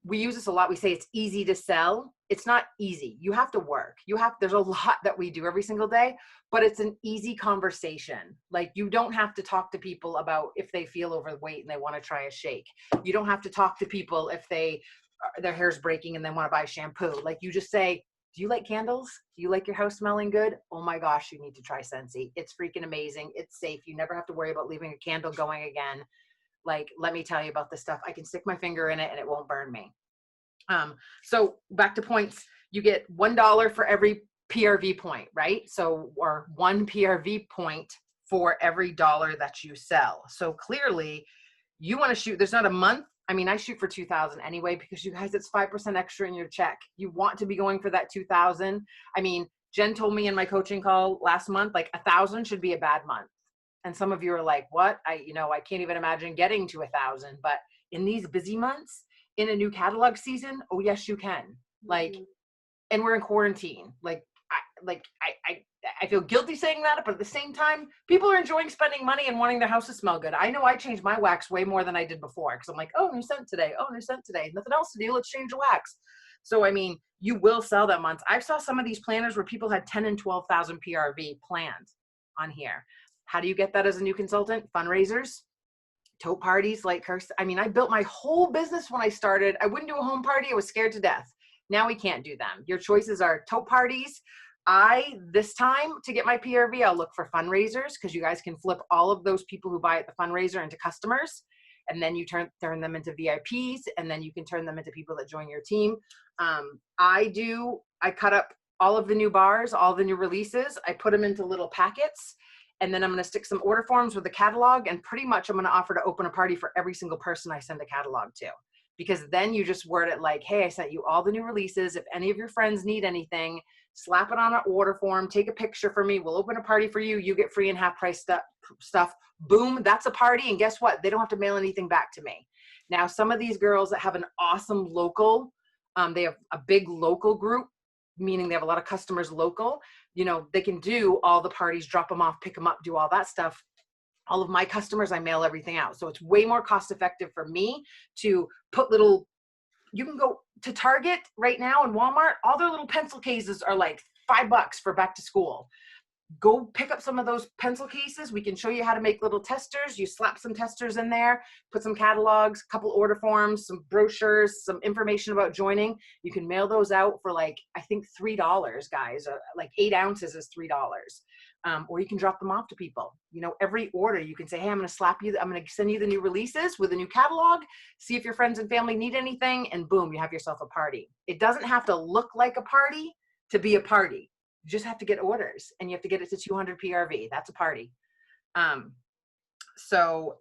we use this a lot. We say it's easy to sell. It's not easy. You have to work. There's a lot that we do every single day, but it's an easy conversation. Like, you don't have to talk to people about if they feel overweight and they want to try a shake. You don't have to talk to people if their hair's breaking and they want to buy shampoo. Like, you just say, do you like candles? Do you like your house smelling good? Oh my gosh, you need to try Scentsy. It's freaking amazing. It's safe. You never have to worry about leaving a candle going again. Like, let me tell you about this stuff. I can stick my finger in it and it won't burn me. So back to points, you get $1 for every PRV point, right? So, or 1 PRV point for every dollar that you sell. So clearly you want to shoot, there's not a month. I mean, I shoot for 2,000 anyway, because you guys, it's 5% extra in your check. You want to be going for that 2,000. I mean, Jen told me in my coaching call last month, like 1,000 should be a bad month. And some of you are like, what? I can't even imagine getting to 1,000, but in these busy months, in a new catalog season, oh yes, you can. Like, and we're in quarantine. I feel guilty saying that, but at the same time, people are enjoying spending money and wanting their house to smell good. I know I changed my wax way more than I did before, because I'm like, oh, new scent today. Oh, new scent today. Nothing else to do. Let's change the wax. So, I mean, you will sell that month. I saw some of these planners where people had 10 and 12,000 PRV planned on here. How do you get that as a new consultant? Fundraisers, tote parties, like Kirsten. I mean, I built my whole business when I started. I wouldn't do a home party. I was scared to death. Now we can't do them. Your choices are tote parties. This time to get my PRV, I'll look for fundraisers, because you guys can flip all of those people who buy at the fundraiser into customers, and then you turn them into VIPs, and then you can turn them into people that join your team. I cut up all of the new bars, all the new releases. I put them into little packets, and then I'm going to stick some order forms with a catalog, and pretty much I'm going to offer to open a party for every single person I send a catalog to. Because then you just word it like, hey, I sent you all the new releases. If any of your friends need anything, slap it on an order form, take a picture for me. We'll open a party for you. You get free and half price stuff. Boom, that's a party. And guess what? They don't have to mail anything back to me. Now, some of these girls that have an awesome local, they have a big local group, meaning they have a lot of customers local. You know, they can do all the parties, drop them off, pick them up, do all that stuff. All of my customers, I mail everything out. So it's way more cost effective for me to put you can go to Target right now and Walmart, all their little pencil cases are like $5 for back to school. Go pick up some of those pencil cases. We can show you how to make little testers. You slap some testers in there, put some catalogs, a couple order forms, some brochures, some information about joining. You can mail those out for like, I think $3, guys. Like 8 ounces is $3. Or you can drop them off to people. You know, every order you can say, hey, I'm going to send you the new releases with a new catalog. See if your friends and family need anything, and boom, you have yourself a party. It doesn't have to look like a party to be a party. You just have to get orders, and you have to get it to 200 PRV. That's a party. So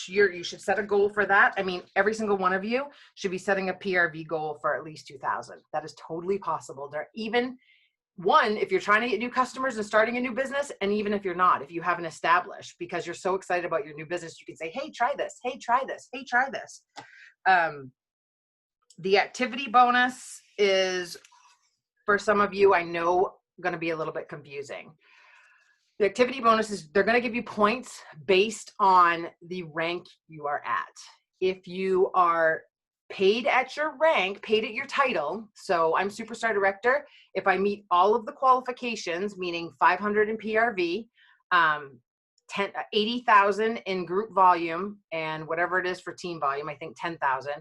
you should set a goal for that. I mean, every single one of you should be setting a PRV goal for at least 2,000. That is totally possible. If you're trying to get new customers and starting a new business, and even if you're not, if you haven't established, because you're so excited about your new business, you can say, hey, try this. Hey, try this. Hey, try this. The activity bonus is, for some of you, I know, going to be a little bit confusing. The activity bonus is, they're going to give you points based on the rank you are at. If you are paid at your rank, paid at your title, so I'm Superstar Director, if I meet all of the qualifications, meaning 500 in PRV, 80,000 in group volume, and whatever it is for team volume, I think 10,000,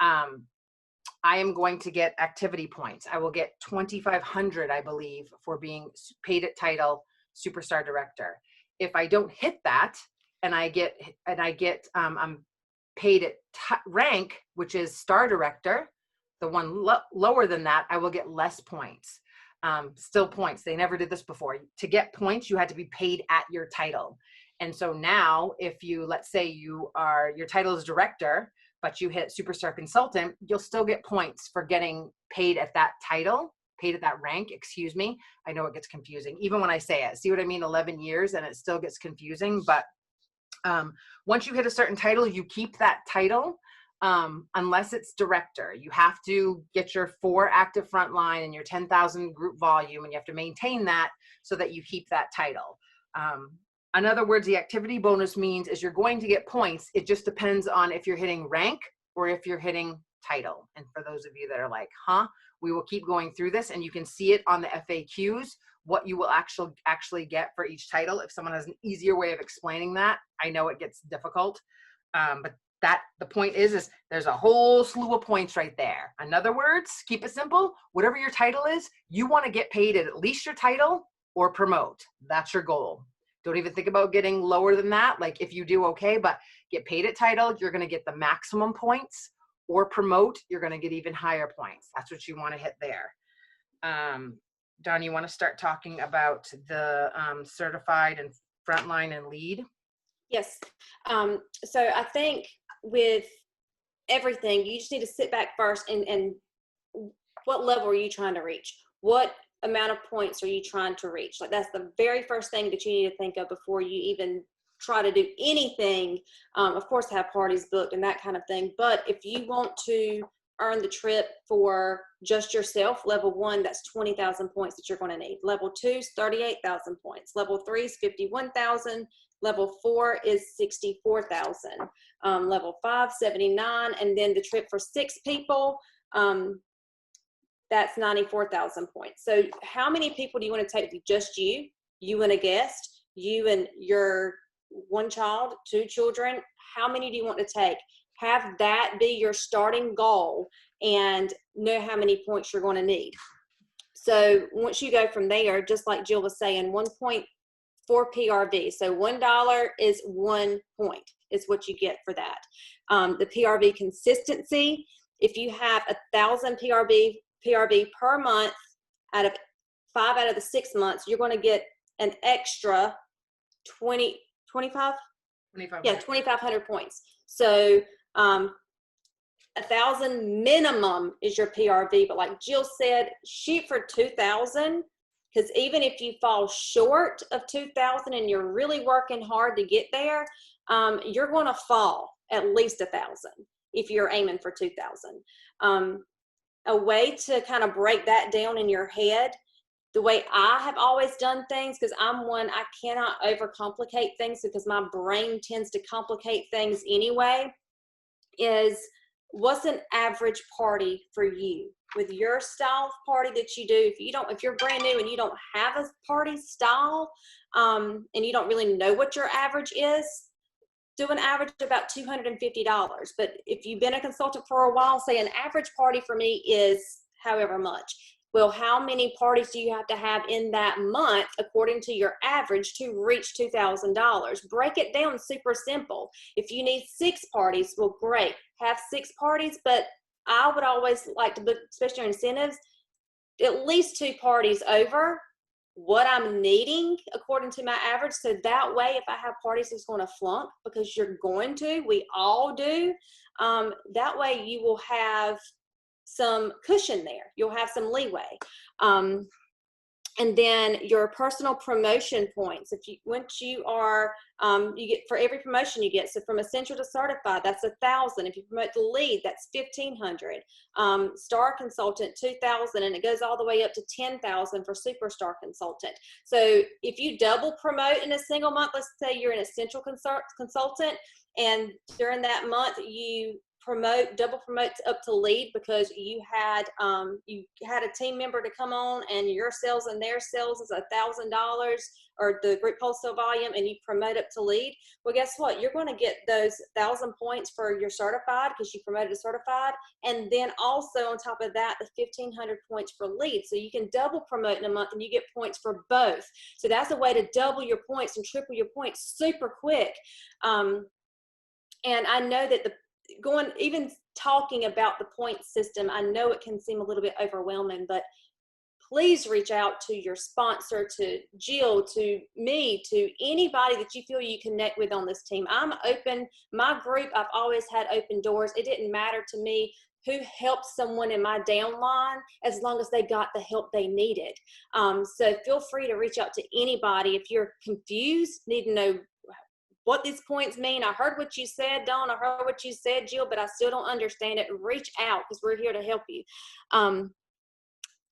I am going to get activity points. I will get 2,500, I believe, for being paid at title Superstar Director. If I don't hit that, and I get I'm paid at rank, which is star director, the one lower than that, I will get less points. Still points. They never did this before. To get points, you had to be paid at your title. And so now if you, let's say your title is director, but you hit superstar consultant, you'll still get points for getting paid at that title, paid at that rank, excuse me. I know it gets confusing, even when I say it. See what I mean? 11 years and it still gets confusing. But once you hit a certain title, you keep that title unless it's director. You have to get your 4 active frontline and your 10,000 group volume, and you have to maintain that so that you keep that title. In other words, the activity bonus means is you're going to get points. It just depends on if you're hitting rank or if you're hitting title. And for those of you that are like, we will keep going through this, and you can see it on the FAQs, what you will actually get for each title. If someone has an easier way of explaining that, I know it gets difficult, but the point is there's a whole slew of points right there. In other words, keep it simple. Whatever your title is, you want to get paid at least your title or promote. That's your goal. Don't even think about getting lower than that. Like if you do okay, but get paid at title, you're going to get the maximum points, or promote, you're going to get even higher points. That's what you want to hit there. Dawn, you want to start talking about the certified and frontline and lead? Yes. So I think with everything, you just need to sit back first and what level are you trying to reach? What amount of points are you trying to reach? Like that's the very first thing that you need to think of before you even try to do anything. Of course, have parties booked and that kind of thing. But if you want to earn the trip for just yourself, level 1, that's 20,000 points that you're going to need. Level 2 is 38,000 points. Level 3 is 51,000. Level 4 is 64,000. Level 5, 79. And then the trip for 6 people, that's 94,000 points. So how many people do you want to take? Just you and a guest, you and your 1 child, 2 children? How many do you want to take? Have that be your starting goal and know how many points you're going to need. So once you go from there, just like Jill was saying, 1.4 PRV. So $1 is 1 point is what you get for that. The PRV consistency, if you have 1,000 PRV per month out of 5 out of the 6 months, you're going to get an extra 25? Yeah, 2,500 points. So 1,000 minimum is your PRV, but like Jill said, shoot for 2,000, because even if you fall short of 2,000 and you're really working hard to get there, you're going to fall at least 1,000 if you're aiming for 2,000. A way to kind of break that down in your head, the way I have always done things, because I cannot overcomplicate things because my brain tends to complicate things anyway, is what's an average party for you with your style of party that you do? If you're brand new and you don't have a party style, and you don't really know what your average is, do an average about $250. But if you've been a consultant for a while, say an average party for me is however much. Well, how many parties do you have to have in that month according to your average to reach $2,000? Break it down super simple. If you need 6 parties, well, great. Have 6 parties, but I would always like to book, especially your incentives, at least 2 parties over what I'm needing according to my average. So that way, if I have parties that's going to flunk, because you're going to, we all do, that way you will have some cushion there. You'll have some leeway. And then your personal promotion points. Once you are, you get for every promotion you get. So from essential to certified, that's 1,000. If you promote the lead, that's 1,500. Star consultant, 2,000, and it goes all the way up to 10,000 for superstar consultant. So if you double promote in a single month, let's say you're an essential consultant, and during that month you double promote up to lead because you had a team member to come on and your sales and their sales is $1,000 or the group wholesale volume, and you promote up to lead. Well, guess what? You're going to get those 1,000 points for your certified because you promoted to certified, and then also on top of that, the 1,500 points for lead. So you can double promote in a month and you get points for both. So that's a way to double your points and triple your points super quick. And I know that even talking about the point system, I know it can seem a little bit overwhelming, but please reach out to your sponsor, to Jill, to me, to anybody that you feel you connect with on this team. I'm open. My group, I've always had open doors. It didn't matter to me who helped someone in my downline as long as they got the help they needed. So feel free to reach out to anybody. If you're confused, need to know what these points mean. I heard what you said, Dawn. I heard what you said, Jill, but I still don't understand it. Reach out because we're here to help you.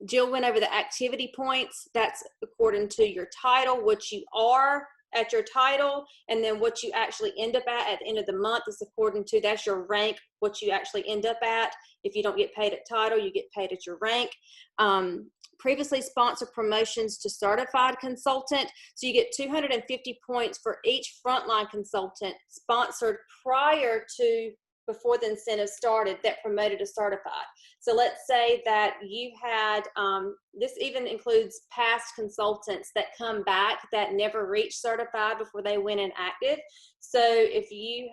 Jill went over the activity points. That's according to your title, what you are at your title, and then what you actually end up at the end of the month is according to, that's your rank, what you actually end up at. If you don't get paid at title, you get paid at your rank. Previously sponsored promotions to certified consultant. So you get 250 points for each frontline consultant sponsored before the incentive started that promoted to certified. So let's say that you had, this even includes past consultants that come back that never reached certified before they went inactive. So if you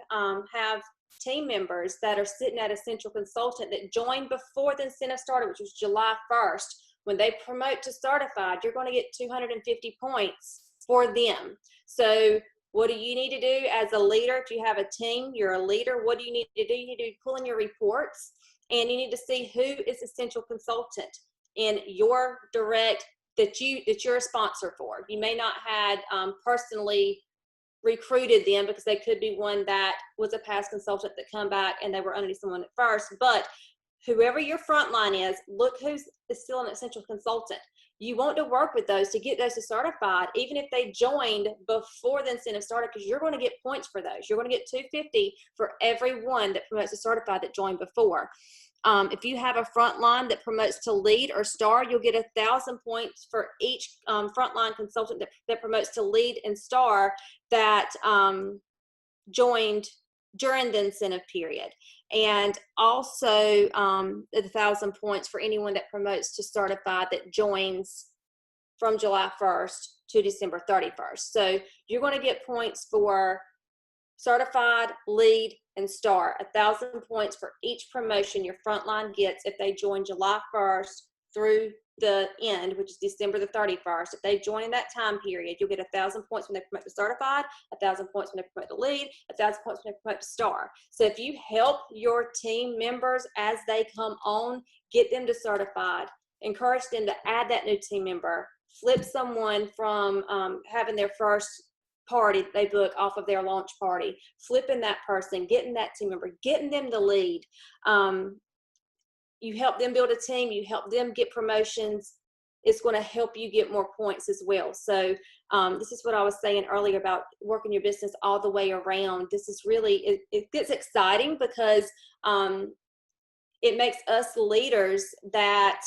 have team members that are sitting at a central consultant that joined before the incentive started, which was July 1st, when they promote to certified, you're going to get 250 points for them. So what do you need to do as a leader? If you have a team, you're a leader, what do you need to do? You need to pull in your reports, and you need to see who is a central consultant in your direct that you're a sponsor for. You may not have personally recruited them because they could be one that was a past consultant that come back and they were under someone at first, but whoever your front line is, look who's still an essential consultant. You want to work with those to get those to certified, even if they joined before the incentive started, because you're going to get points for those. You're going to get 250 for every one that promotes to certified that joined before. If you have a front line that promotes to lead or star, you'll get 1,000 points for each frontline consultant that promotes to lead and star that joined during the incentive period. And also 1,000 points for anyone that promotes to certified that joins from July 1st to December 31st. So you're going to get points for certified, lead, and star. 1,000 points for each promotion your frontline gets if they join July 1st through the end, which is December the 31st. If they join in that time period, you'll get 1,000 points when they promote to certified, 1,000 points when they promote to lead, 1,000 points when they promote to star. So if you help your team members as they come on, get them to certified, encourage them to add that new team member, flip someone from having their first party they book off of their launch party, flipping that person, getting that team member, getting them to lead. You help them build a team, you help them get promotions, it's going to help you get more points as well. So this is what I was saying earlier about working your business all the way around. This is really, it gets exciting because it makes us leaders that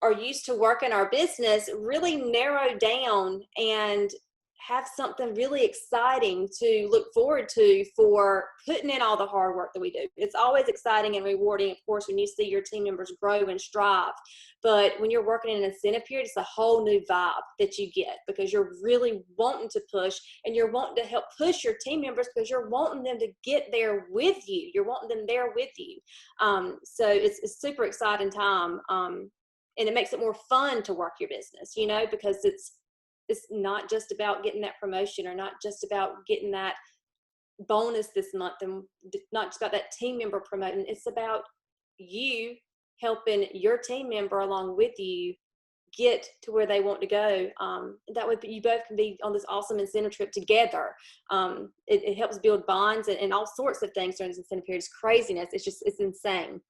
are used to working our business really narrow down and have something really exciting to look forward to for putting in all the hard work that we do. It's always exciting and rewarding, of course, when you see your team members grow and strive. But when you're working in an incentive period, it's a whole new vibe that you get because you're really wanting to push and you're wanting to help push your team members because you're wanting them to get there with you. You're wanting them there with you. So it's a super exciting time. And it makes it more fun to work your business, you know, because it's not just about getting that promotion or not just about getting that bonus this month and not just about that team member promoting. It's about you helping your team member along with you get to where they want to go. That way you both can be on this awesome incentive trip together. It helps build bonds and all sorts of things during this incentive period. It's craziness. It's insane.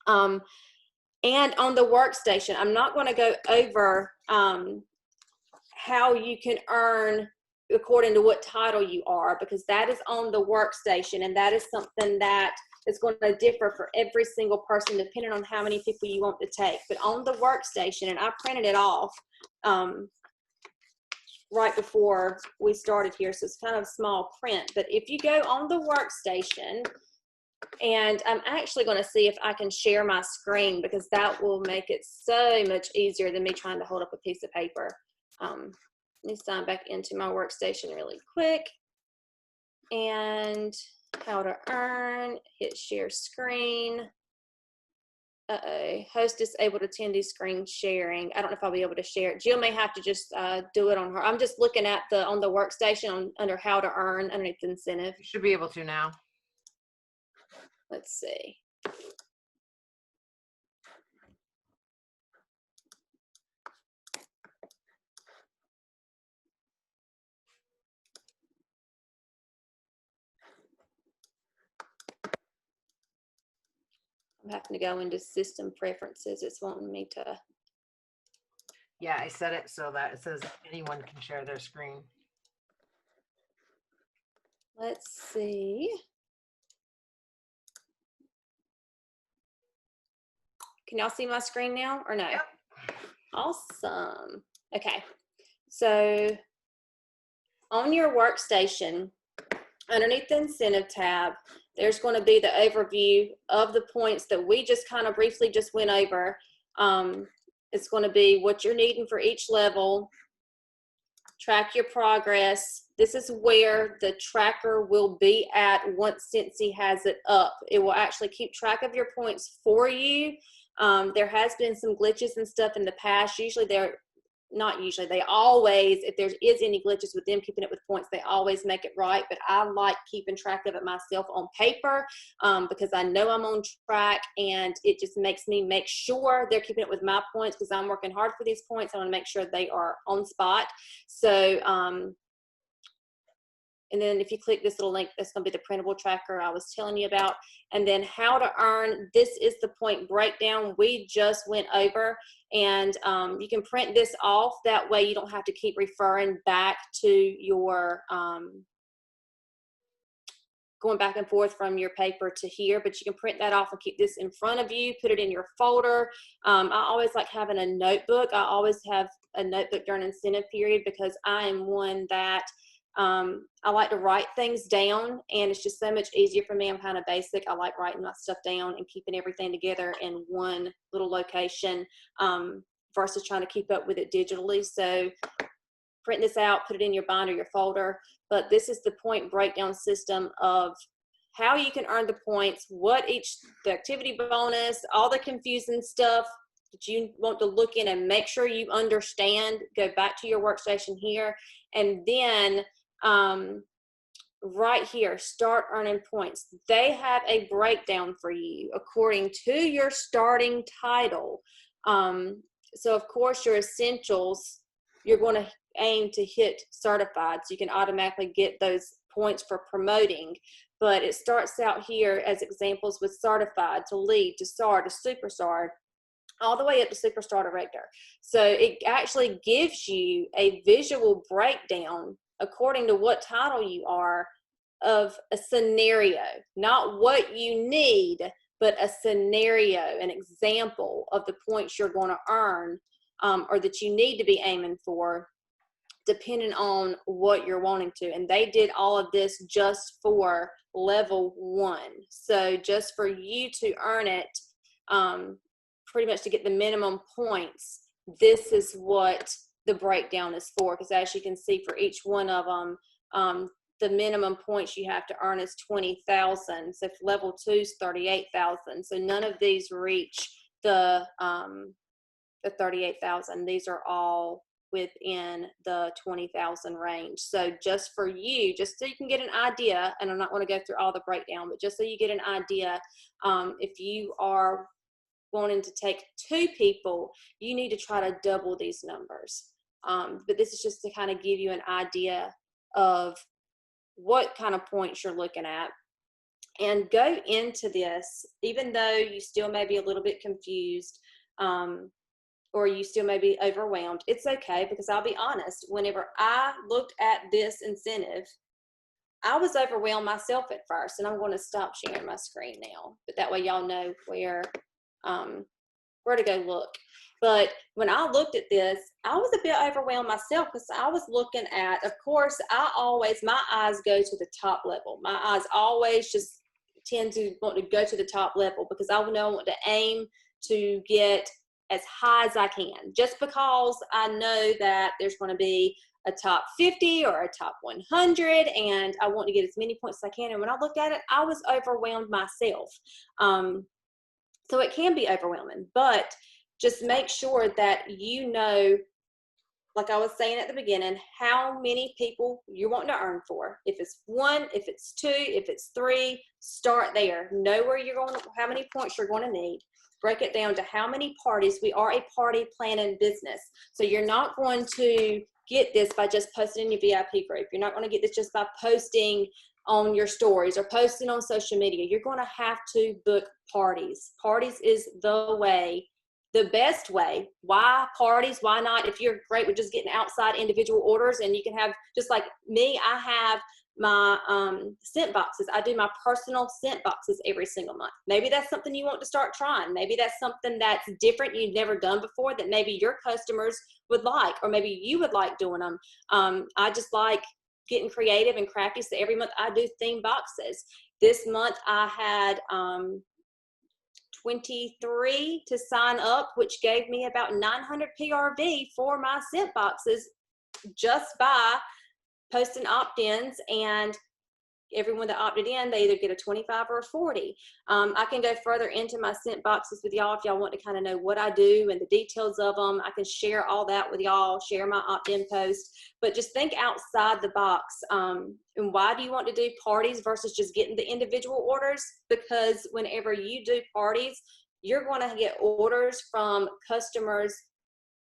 And on the workstation, I'm not going to go over how you can earn according to what title you are, because that is on the workstation, and that is something that is going to differ for every single person depending on how many people you want to take. But on the workstation, and I printed it off right before we started here, so it's kind of small print. But if you go on the workstation, and I'm actually going to see if I can share my screen, because that will make it so much easier than me trying to hold up a piece of paper. Let me sign back into my workstation really quick. And how to earn, hit share screen. Host is able to attendee screen sharing. I don't know if I'll be able to share it. Jill may have to just do it on her. I'm just looking at on the workstation under how to earn underneath the incentive. You should be able to now. Let's see. I'm having to go into system preferences. It's wanting me to. Yeah, I set it so that it says anyone can share their screen. Let's see. Can y'all see my screen now or no? Yep. Awesome. Okay. So on your workstation, underneath the incentive tab, there's going to be the overview of the points that we just kind of briefly just went over. It's going to be what you're needing for each level, track your progress. This is where the tracker will be at once Cincy has it up. It will actually keep track of your points for you. There has been some glitches and stuff in the past. Usually they always, if there is any glitches with them keeping it with points, they always make it right. But I like keeping track of it myself on paper because I know I'm on track, and it just makes me make sure they're keeping it with my points, because I'm working hard for these points. I want to make sure they are on spot. So, and then if you click this little link, that's going to be the printable tracker I was telling you about. And then how to earn, this is the point breakdown we just went over. And you can print this off. That way you don't have to keep referring back to your, going back and forth from your paper to here. But you can print that off and keep this in front of you, put it in your folder. I always like having a notebook. I always have a notebook during incentive period, because I am one that I like to write things down, and it's just so much easier for me. I'm kind of basic. I like writing my stuff down and keeping everything together in one little location versus trying to keep up with it digitally. So print this out, put it in your binder, your folder. But this is the point breakdown system of how you can earn the points, the activity bonus, all the confusing stuff that you want to look in and make sure you understand. Go back to your workstation here, and then right here, start earning points. They have a breakdown for you according to your starting title. So of course your essentials, you're going to aim to hit certified, so you can automatically get those points for promoting. But it starts out here as examples with certified to lead to star to superstar, all the way up to superstar director. So it actually gives you a visual breakdown according to what title you are of a scenario, not what you need, but a scenario, an example of the points you're going to earn or that you need to be aiming for, depending on what you're wanting to. And they did all of this just for level 1. So just for you to earn it, pretty much to get the minimum points, this is what the breakdown is for. Because as you can see, for each one of them, the minimum points you have to earn is 20,000. So level 2 is 38,000. So none of these reach the 38,000. These are all within the 20,000 range. So just for you, just so you can get an idea, and I'm not going to go through all the breakdown, but just so you get an idea, if you are wanting to take 2 people, you need to try to double these numbers. But this is just to kind of give you an idea of what kind of points you're looking at. And go into this, even though you still may be a little bit confused, or you still may be overwhelmed, it's okay, because I'll be honest, whenever I looked at this incentive, I was overwhelmed myself at first, and I'm going to stop sharing my screen now, but that way y'all know where to go look. But when I looked at this, I was a bit overwhelmed myself because I was looking at, of course, my eyes go to the top level. My eyes always just tend to want to go to the top level because I know I want to aim to get as high as I can, just because I know that there's going to be a top 50 or a top 100, and I want to get as many points as I can. And when I looked at it, I was overwhelmed myself. So it can be overwhelming, but just make sure that you know, like I was saying at the beginning, how many people you're wanting to earn for. If it's 1, if it's 2, if it's 3, start there. Know where you're going, how many points you're going to need. Break it down to how many parties. We are a party planning business. So you're not going to get this by just posting in your VIP group. You're not going to get this just by posting on your stories or posting on social media. You're going to have to book parties. Parties is the way, the best way. Why parties? Why not? If you're great with just getting outside individual orders, and you can have, just like me, I have my scent boxes. I do my personal scent boxes every single month. Maybe that's something you want to start trying. Maybe that's something that's different you've never done before that maybe your customers would like, or maybe you would like doing them. I just like getting creative and crafty, so every month I do theme boxes. This month I had 23 to sign up, which gave me about 900 PRV for my scent boxes just by posting opt-ins, and everyone that opted in, they either get a 25 or a 40. I can go further into my scent boxes with y'all if y'all want to kind of know what I do and the details of them. I can share all that with y'all, share my opt-in post, but just think outside the box. And why do you want to do parties versus just getting the individual orders? Because whenever you do parties, you're going to get orders from customers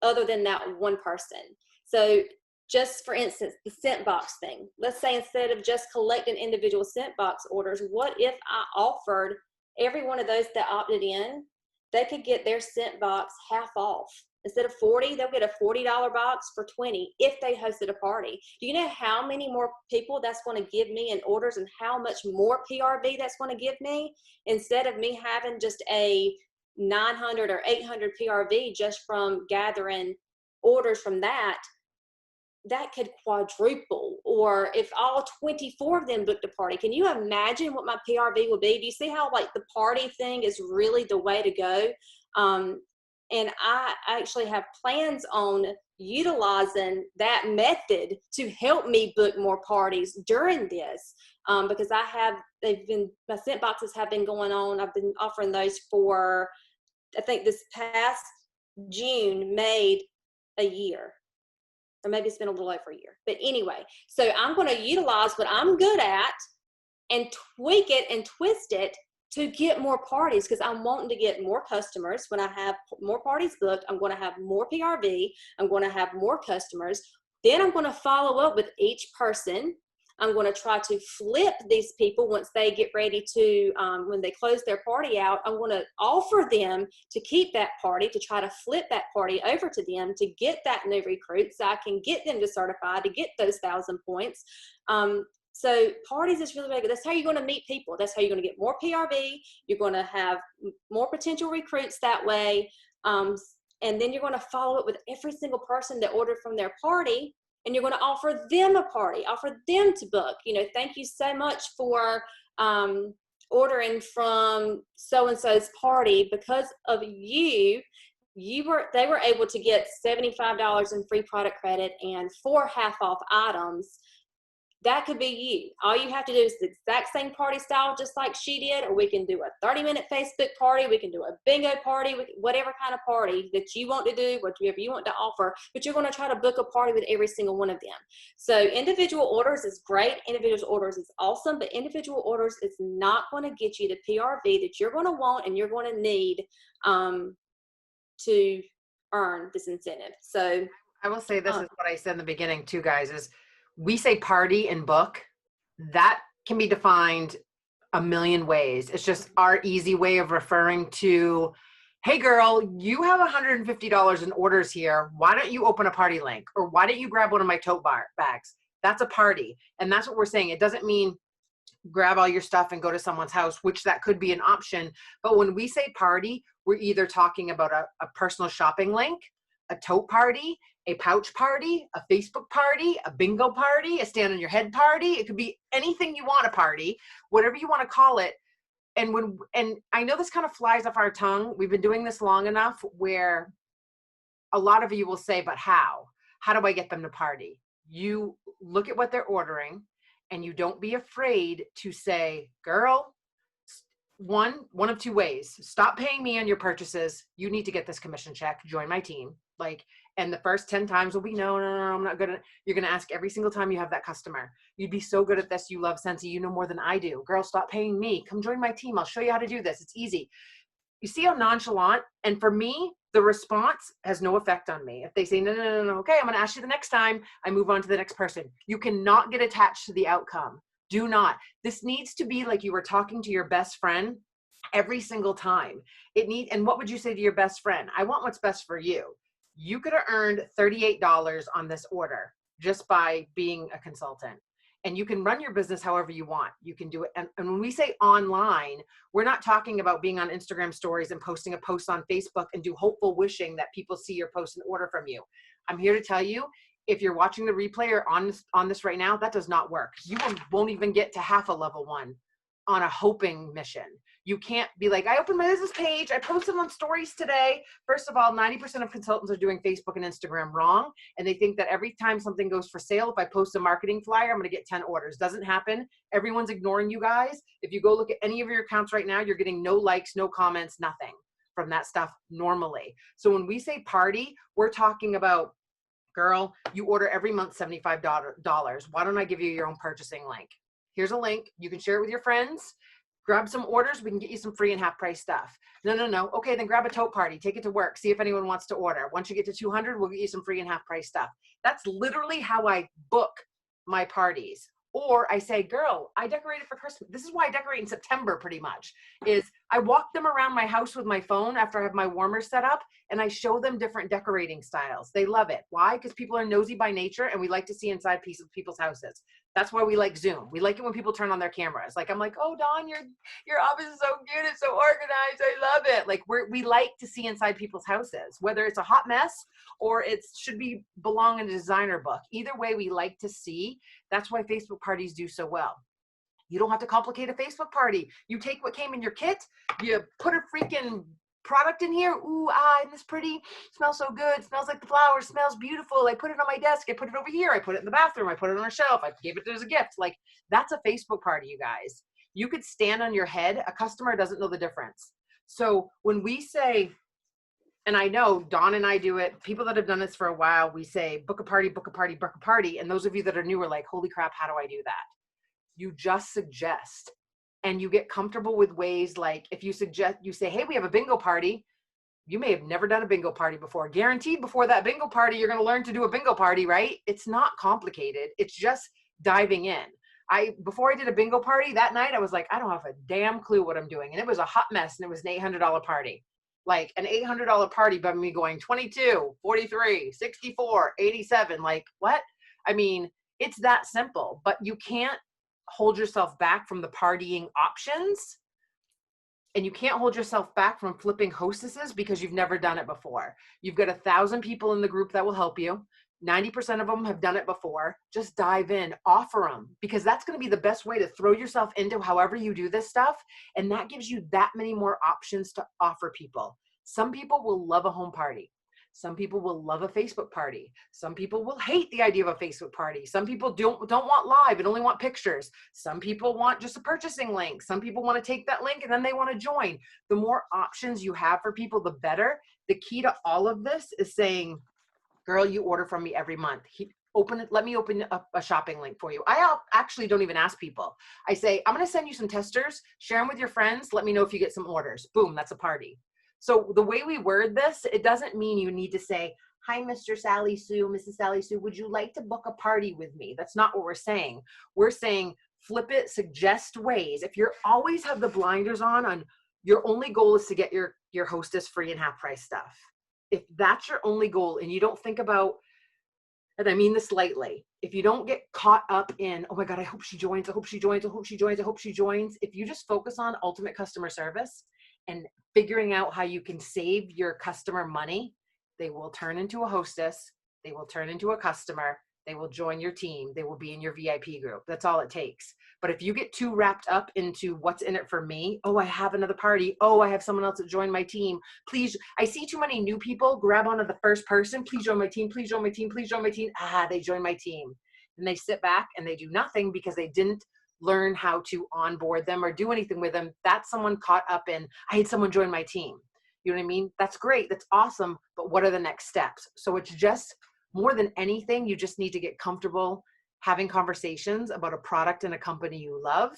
other than that one person. So just for instance, the scent box thing. Let's say instead of just collecting individual scent box orders, what if I offered every one of those that opted in, they could get their scent box half off. Instead of 40, they'll get a $40 box for 20 if they hosted a party. Do you know how many more people that's going to give me in orders and how much more PRV that's going to give me? Instead of me having just a 900 or 800 PRV just from gathering orders from that could quadruple. Or if all 24 of them booked a party, can you imagine what my PRV will be? Do you see how like the party thing is really the way to go? And I actually have plans on utilizing that method to help me book more parties during this, because my scent boxes have been going on. I've been offering those for, I think this past June made a year. Or maybe it's been a little over a year. But anyway, so I'm going to utilize what I'm good at and tweak it and twist it to get more parties, because I'm wanting to get more customers. When I have more parties booked, I'm going to have more PRV. I'm going to have more customers. Then I'm going to follow up with each person. I'm going to try to flip these people once they get ready to, when they close their party out, I'm going to offer them to keep that party, to try to flip that party over to them to get that new recruit so I can get them to certify, to get those 1,000 points. So parties is really, really good. That's how you're going to meet people. That's how you're going to get more PRV. You're going to have more potential recruits that way. And then you're going to follow up with every single person that ordered from their party, and you're going to offer them a party, offer them to book. You know, thank you so much for ordering from so-and-so's party. Because of you, they were able to get $75 in free product credit and 4 half off items. That could be you. All you have to do is the exact same party style, just like she did, or we can do a 30-minute Facebook party. We can do a bingo party, whatever kind of party that you want to do, whatever you want to offer, but you're going to try to book a party with every single one of them. So individual orders is great. Individual orders is awesome, but individual orders is not going to get you the PRV that you're going to want and you're going to need to earn this incentive. So I will say this is what I said in the beginning too, guys, is we say party and book. That can be defined a million ways. It's just our easy way of referring to, hey girl, you have $150 in orders here. Why don't you open a party link? Or why don't you grab one of my tote bags? That's a party. And that's what we're saying. It doesn't mean grab all your stuff and go to someone's house, which that could be an option. But when we say party, we're either talking about a personal shopping link, a tote party, a pouch party, a Facebook party, a bingo party, a stand on your head party. It could be anything you want a party, whatever you want to call it. And I know this kind of flies off our tongue. We've been doing this long enough where a lot of you will say, but how? How do I get them to party? You look at what they're ordering, and you don't be afraid to say, girl, one of two ways. Stop paying me on your purchases. You need to get this commission check. Join my team. Like, and the first 10 times will be, no, I'm not good at it. You're going to ask every single time you have that customer. You'd be so good at this. You love Scentsy. You know more than I do. Girl, stop paying me. Come join my team. I'll show you how to do this. It's easy. You see how nonchalant? And for me, the response has no effect on me. If they say, no, okay, I'm going to ask you the next time, I move on to the next person. You cannot get attached to the outcome. Do not. This needs to be like you were talking to your best friend every single time. And what would you say to your best friend? I want what's best for you. You could have earned $38 on this order just by being a consultant. And you can run your business however you want. You can do it. And when we say online, we're not talking about being on Instagram stories and posting a post on Facebook and do hopeful wishing that people see your post and order from you. I'm here to tell you, if you're watching the replay or on this right now, that does not work. You won't even get to half a level 1 on a hoping mission. You can't be like, I opened my business page, I posted on stories today. First of all, 90% of consultants are doing Facebook and Instagram wrong. And they think that every time something goes for sale, if I post a marketing flyer, I'm going to get 10 orders. Doesn't happen. Everyone's ignoring you guys. If you go look at any of your accounts right now, you're getting no likes, no comments, nothing from that stuff normally. So when we say party, we're talking about, girl, you order every month $75. Why don't I give you your own purchasing link? Here's a link. You can share it with your friends. Grab some orders. We can get you some free and half price stuff. No. Okay, then grab a tote party. Take it to work. See if anyone wants to order. Once you get to 200, we'll get you some free and half price stuff. That's literally how I book my parties. Or I say, girl, I decorated for Christmas. This is why I decorate in September pretty much, is I walk them around my house with my phone after I have my warmers set up, and I show them different decorating styles. They love it. Why? Because people are nosy by nature, and we like to see inside people's houses. That's why we like Zoom. We like it when people turn on their cameras. Like, I'm like, oh, Dawn, your office is so cute. It's so organized. I love it. Like, we like to see inside people's houses, whether it's a hot mess or it should belong in a designer book. Either way, we like to see. That's why Facebook parties do so well. You don't have to complicate a Facebook party. You take what came in your kit, you put a freaking product in here. Ooh, isn't this pretty? Smells so good. Smells like the flowers. Smells beautiful. I put it on my desk. I put it over here. I put it in the bathroom. I put it on a shelf. I gave it as a gift. Like, that's a Facebook party, you guys. You could stand on your head. A customer doesn't know the difference. So when we say, and I know Dawn and I do it, people that have done this for a while, we say, book a party, book a party, book a party. And those of you that are new are like, holy crap, how do I do that? You just suggest. And you get comfortable with ways like, if you say, hey, we have a bingo party. You may have never done a bingo party before. Guaranteed before that bingo party, you're going to learn to do a bingo party, right? It's not complicated. It's just diving in. Before I did a bingo party that night, I was like, I don't have a damn clue what I'm doing. And it was a hot mess, and it was an $800 party. Like an $800 party by me going 22, 43, 64, 87. Like, what? I mean, it's that simple, but you can't hold yourself back from the partying options, and you can't hold yourself back from flipping hostesses because you've never done it before. You've got 1,000 people in the group that will help you. 90% of them have done it before. Just dive in, offer them, because that's going to be the best way to throw yourself into however you do this stuff. And that gives you that many more options to offer people. Some people will love a home party. Some people will love a Facebook party. Some people will hate the idea of a Facebook party. Some people don't want live and only want pictures. Some people want just a purchasing link. Some people want to take that link and then they want to join. The more options you have for people, the better. The key to all of this is saying, girl, you order from me every month. Let me open up a shopping link for you. I actually don't even ask people. I say, I'm going to send you some testers, share them with your friends. Let me know if you get some orders. Boom, that's a party. So the way we word this, it doesn't mean you need to say, hi, Mr. Sally Sue, Mrs. Sally Sue, would you like to book a party with me? That's not what we're saying. We're saying flip it, suggest ways. If you always have the blinders on your only goal is to get your hostess free and half price stuff. If that's your only goal and you don't think about and I mean this lightly, if you don't get caught up in, oh my God, I hope she joins, I hope she joins, I hope she joins, I hope she joins. If you just focus on ultimate customer service and figuring out how you can save your customer money, they will turn into a hostess. They will turn into a customer. They will join your team. They will be in your VIP group. That's all it takes. But if you get too wrapped up into what's in it for me, oh, I have another party. Oh, I have someone else that joined my team. Please, I see too many new people grab onto the first person. Please join my team. Please join my team. Please join my team. Ah, they join my team. And they sit back and they do nothing because they didn't learn how to onboard them or do anything with them. That's someone caught up in, I had someone join my team. You know what I mean? That's great. That's awesome. But what are the next steps? So it's just more than anything, you just need to get comfortable having conversations about a product and a company you love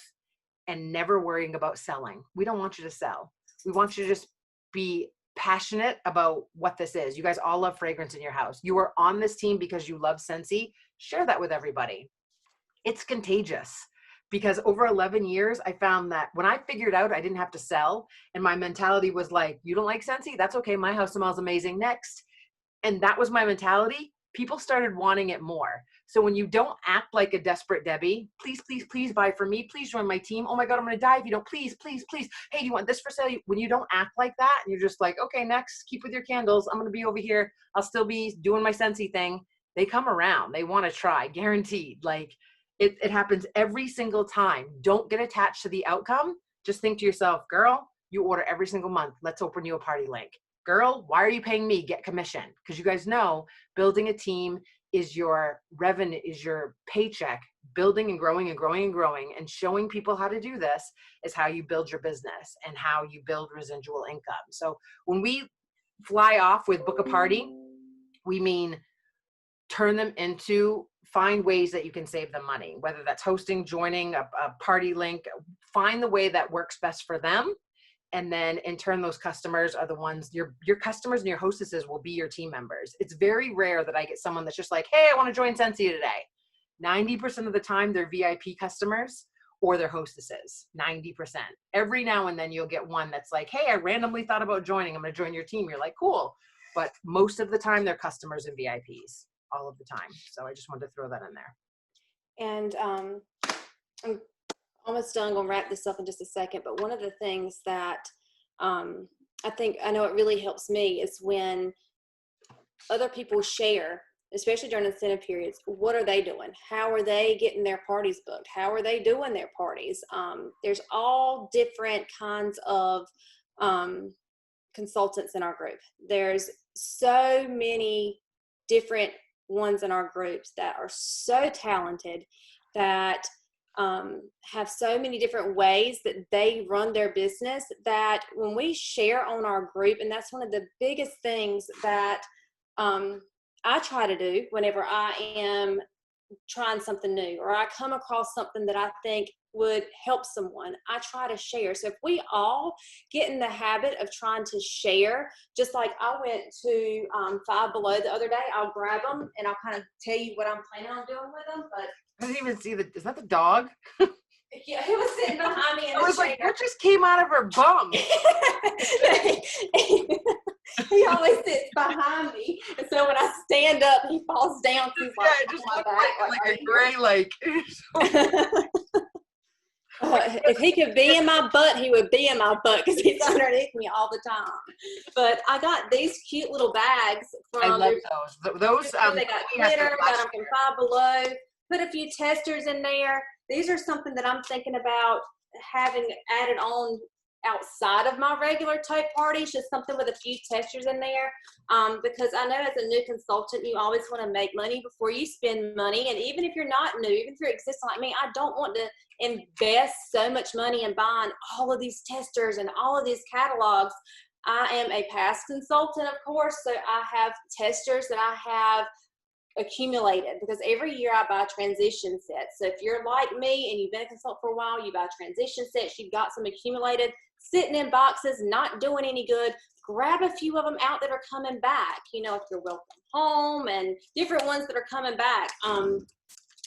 and never worrying about selling. We don't want you to sell. We want you to just be passionate about what this is. You guys all love fragrance in your house. You are on this team because you love Scentsy. Share that with everybody. It's contagious. Because over 11 years, I found that when I figured out I didn't have to sell and my mentality was like, you don't like Scentsy? That's okay. My house smells amazing. Next. And that was my mentality. People started wanting it more. So when you don't act like a desperate Debbie, please, please, please buy from me. Please join my team. Oh my God, I'm going to die if you don't. Please, please, please. Hey, do you want this for sale? When you don't act like that, and you're just like, okay, next, keep with your candles. I'm going to be over here. I'll still be doing my Scentsy thing. They come around. They want to try, guaranteed. Like it happens every single time. Don't get attached to the outcome. Just think to yourself, girl, you order every single month. Let's open you a party link. Girl, why are you paying me? Get commission. Because you guys know building a team is your revenue, is your paycheck. Building and growing and growing and growing and showing people how to do this is how you build your business and how you build residual income. So when we fly off with book a party, we mean turn them into, find ways that you can save them money, whether that's hosting, joining a party link, find the way that works best for them. And then in turn, those customers are the ones, your customers and your hostesses will be your team members. It's very rare that I get someone that's just like, hey, I want to join Scentsy today. 90% of the time they're VIP customers or they're hostesses, 90%. Every now and then you'll get one that's like, hey, I randomly thought about joining. I'm going to join your team. You're like, cool. But most of the time they're customers and VIPs all of the time. So I just wanted to throw that in there. And I'm almost done. I'm going to wrap this up in just a second. But one of the things that I know it really helps me is when other people share, especially during incentive periods, what are they doing? How are they getting their parties booked? How are they doing their parties? There's all different kinds of consultants in our group. There's so many different ones in our groups that are so talented, that have so many different ways that they run their business, that when we share on our group, and that's one of the biggest things that I try to do whenever I am trying something new or I come across something that I think would help someone, I try to share. So if we all get in the habit of trying to share, just like I went to Five Below the other day, I'll grab them and I'll kind of tell you what I'm planning on doing with them. But I didn't even see is that the dog? yeah, he was sitting behind me in the I was chair. like, what just came out of her bum? He always sits behind me, and so when I stand up, he falls down. He's like, yeah, it just looks like a gray, like. If he could be in my butt, he would be in my butt because he's underneath me all the time. But I got these cute little bags from. I love those. Those they got glitter. Got them from Five Below. Put a few testers in there. These are something that I'm thinking about having added on outside of my regular tote parties, just something with a few testers in there, because I know as a new consultant, you always want to make money before you spend money. And even if you're not new, even if you're existing like me, I don't want to invest so much money in buying all of these testers and all of these catalogs. I am a past consultant, of course, so I have testers that I have accumulated, because every year I buy transition sets. So if you're like me and you've been a consultant for a while, you buy transition sets, you've got some accumulated, sitting in boxes, not doing any good. Grab a few of them out that are coming back, you know, if you're welcome home and different ones that are coming back.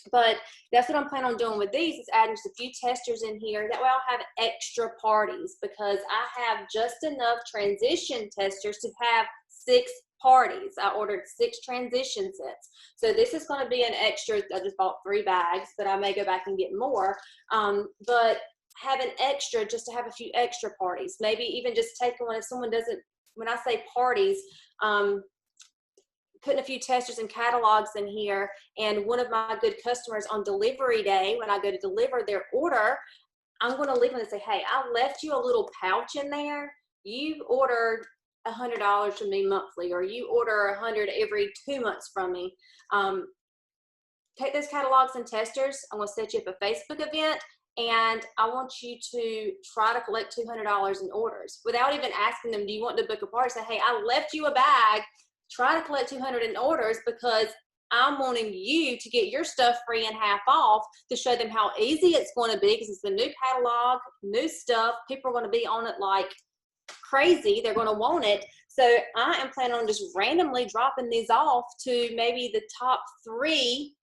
But that's what I'm planning on doing with these, is adding just a few testers in here. That way I'll have extra parties, because I have just enough transition testers to have 6 parties. I ordered 6 transition sets. So this is going to be an extra. I just bought 3 bags, but I may go back and get more. But have an extra just to have a few extra parties. Maybe even just taking one if someone doesn't, when I say parties, putting a few testers and catalogs in here. And one of my good customers on delivery day, when I go to deliver their order, I'm going to leave them and say, hey, I left you a little pouch in there. You ordered $100 from me monthly, or you order $100 every 2 months from me. Take those catalogs and testers. I'm going to set you up a Facebook event, and I want you to try to collect $200 in orders without even asking them, do you want to book a party? Say, hey, I left you a bag. Try to collect 200 in orders, because I'm wanting you to get your stuff free and half off to show them how easy it's going to be, because it's the new catalog, new stuff. People are going to be on it like crazy. They're going to want it. So I am planning on just randomly dropping these off to maybe the top 3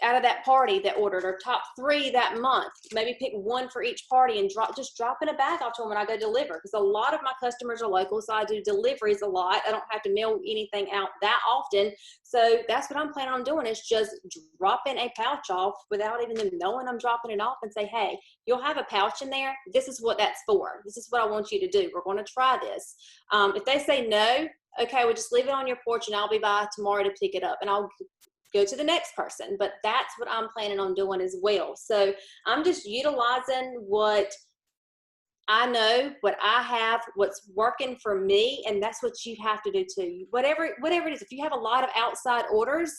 out of that party that ordered, or top 3 that month. Maybe pick 1 for each party and just drop in a bag off to them when I go deliver, because a lot of my customers are local, so I do deliveries a lot. I don't have to mail anything out that often. So that's what I'm planning on doing, is just dropping a pouch off without even them knowing I'm dropping it off, and say, hey, you'll have a pouch in there. This is what that's for. This is what I want you to do. We're going to try this. If they say no, okay, we'll just leave it on your porch and I'll be by tomorrow to pick it up, and I'll go to the next person. But that's what I'm planning on doing as well. So I'm just utilizing what I know, what I have, what's working for me, and that's what you have to do too. Whatever it is, if you have a lot of outside orders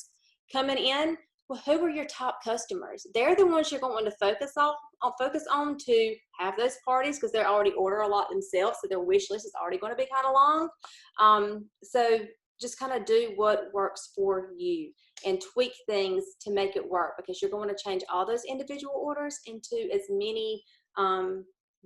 coming in, well, who are your top customers? They're the ones you're going to focus on to have those parties, because they already order a lot themselves, so their wish list is already going to be kind of long. So just kind of do what works for you and tweak things to make it work, because you're going to change all those individual orders into as many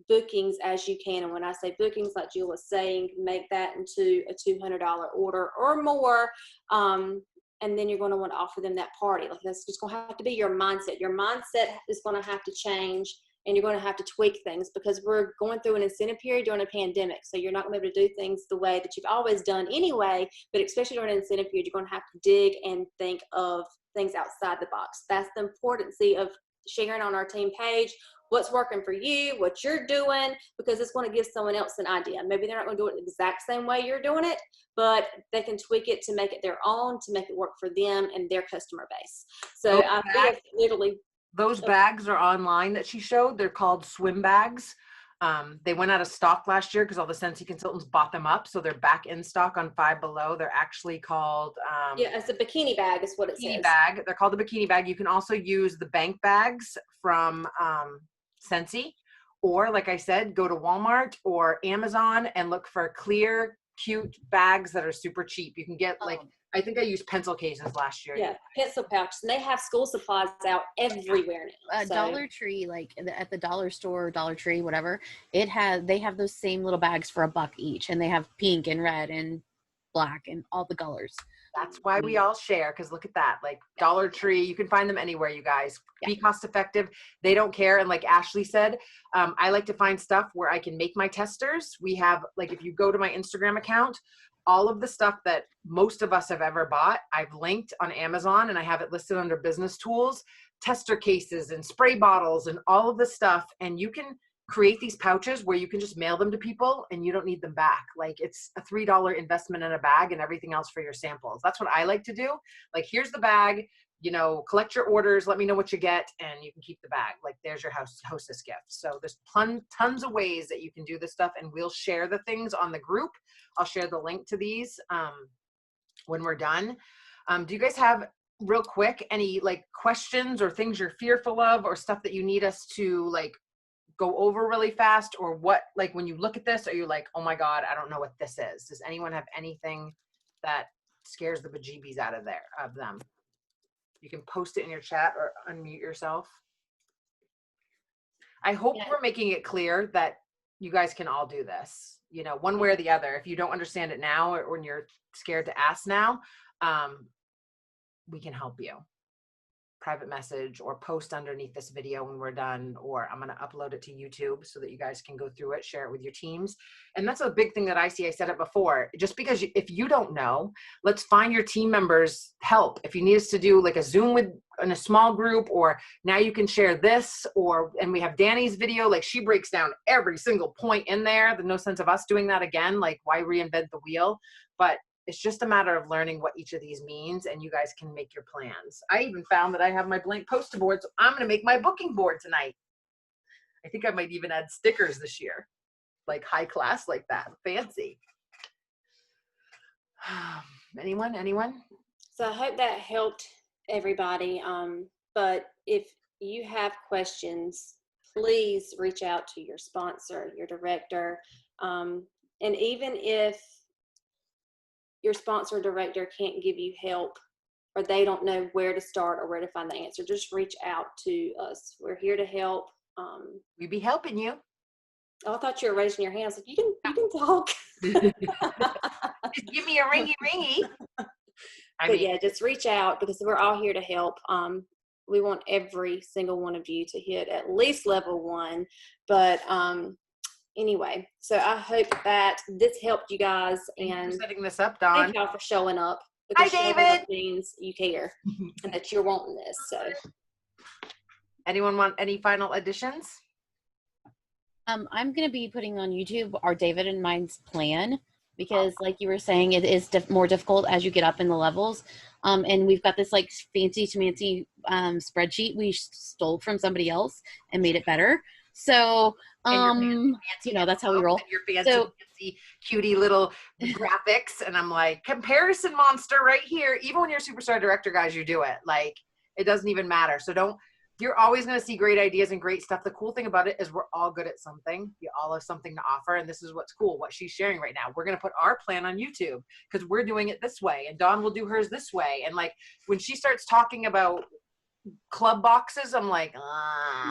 bookings as you can. And when I say bookings, like Jill was saying, make that into a $200 order or more. And then you're going to want to offer them that party. Like, that's just going to have to be your mindset. Your mindset is going to have to change, and you're going to have to tweak things, because we're going through an incentive period during a pandemic. So you're not going to be able to do things the way that you've always done anyway, but especially during an incentive period, you're going to have to dig and think of things outside the box. That's the importance of sharing on our team page what's working for you, what you're doing, because it's going to give someone else an idea. Maybe they're not going to do it the exact same way you're doing it, but they can tweak it to make it their own, to make it work for them and their customer base. So I feel literally, those bags are online that she showed. They're called swim bags. They went out of stock last year because all the Scentsy consultants bought them up. So they're back in stock on Five Below. They're actually called it's a bikini bag is what it says. Bag. They're called the bikini bag. You can also use the bank bags from Scentsy, or like I said, go to Walmart or Amazon and look for clear, cute bags that are super cheap. You can get I think I used pencil cases last year. Yeah, pencil pouches. And they have school supplies out everywhere now. Dollar Tree, like at the dollar store, Dollar Tree, whatever, they have those same little bags for $1 each, and they have pink and red and black and all the colors. That's why we all share, because look at that. Like Dollar Tree, you can find them anywhere, you guys. Be cost effective. They don't care. And like Ashley said, I like to find stuff where I can make my testers. We have, like, if you go to my Instagram account, all of the stuff that most of us have ever bought, I've linked on Amazon, and I have it listed under business tools, tester cases and spray bottles and all of the stuff. And you can create these pouches where you can just mail them to people and you don't need them back. Like, it's a $3 investment in a bag and everything else for your samples. That's what I like to do. Like, here's the bag, collect your orders, let me know what you get, and you can keep the bag. Like, there's your hostess gift. So there's tons of ways that you can do this stuff, and we'll share the things on the group. I'll share the link to these when we're done. Do you guys have, real quick, any questions or things you're fearful of, or stuff that you need us to go over really fast, or what, when you look at this, are you like, oh my God, I don't know what this is? Does anyone have anything that scares the bejeebies out of them? You can post it in your chat or unmute yourself. I hope we're making it clear that you guys can all do this, one way or the other. If you don't understand it now, or when you're scared to ask now, we can help you. private message or post underneath this video when we're done, or I'm going to upload it to YouTube so that you guys can go through it, share it with your teams. And that's a big thing that I see. I said it before, just because if you don't know, let's find your team members help. If you need us to do like a Zoom in a small group, or now you can share this, and we have Danny's video, like she breaks down every single point in there. There's no sense of us doing that again. Like, why reinvent the wheel? But it's just a matter of learning what each of these means, and you guys can make your plans. I even found that I have my blank poster board, so I'm going to make my booking board tonight. I think I might even add stickers this year, like high class like that, fancy. Anyone? So I hope that helped everybody. But if you have questions, please reach out to your sponsor, your director. And even if your sponsor or director can't give you help, or they don't know where to start or where to find the answer, just reach out to us. We're here to help. We be helping you. Oh, I thought you were raising your hands. Like, you can talk. Just give me a ringy. But yeah, just reach out, because we're all here to help. We want every single one of you to hit at least level 1. But anyway, so I hope that this helped you guys. And for setting this up, Dawn. Thank y'all for showing up. Hi, David. Means you care and that you're wanting this. So, anyone want any final additions? I'm going to be putting on YouTube our David and mine's plan, because like you were saying, it is more difficult as you get up in the levels. And we've got this like fancy schmancy spreadsheet we stole from somebody else and made it better. So, that's how we roll. Your fancy, cutie little graphics. And I'm like, comparison monster right here. Even when you're superstar director, guys, you do it. Like, it doesn't even matter. So you're always going to see great ideas and great stuff. The cool thing about it is we're all good at something. You all have something to offer. And this is what's cool, what she's sharing right now. We're going to put our plan on YouTube because we're doing it this way. And Dawn will do hers this way. And like, when she starts talking about club boxes, I'm like,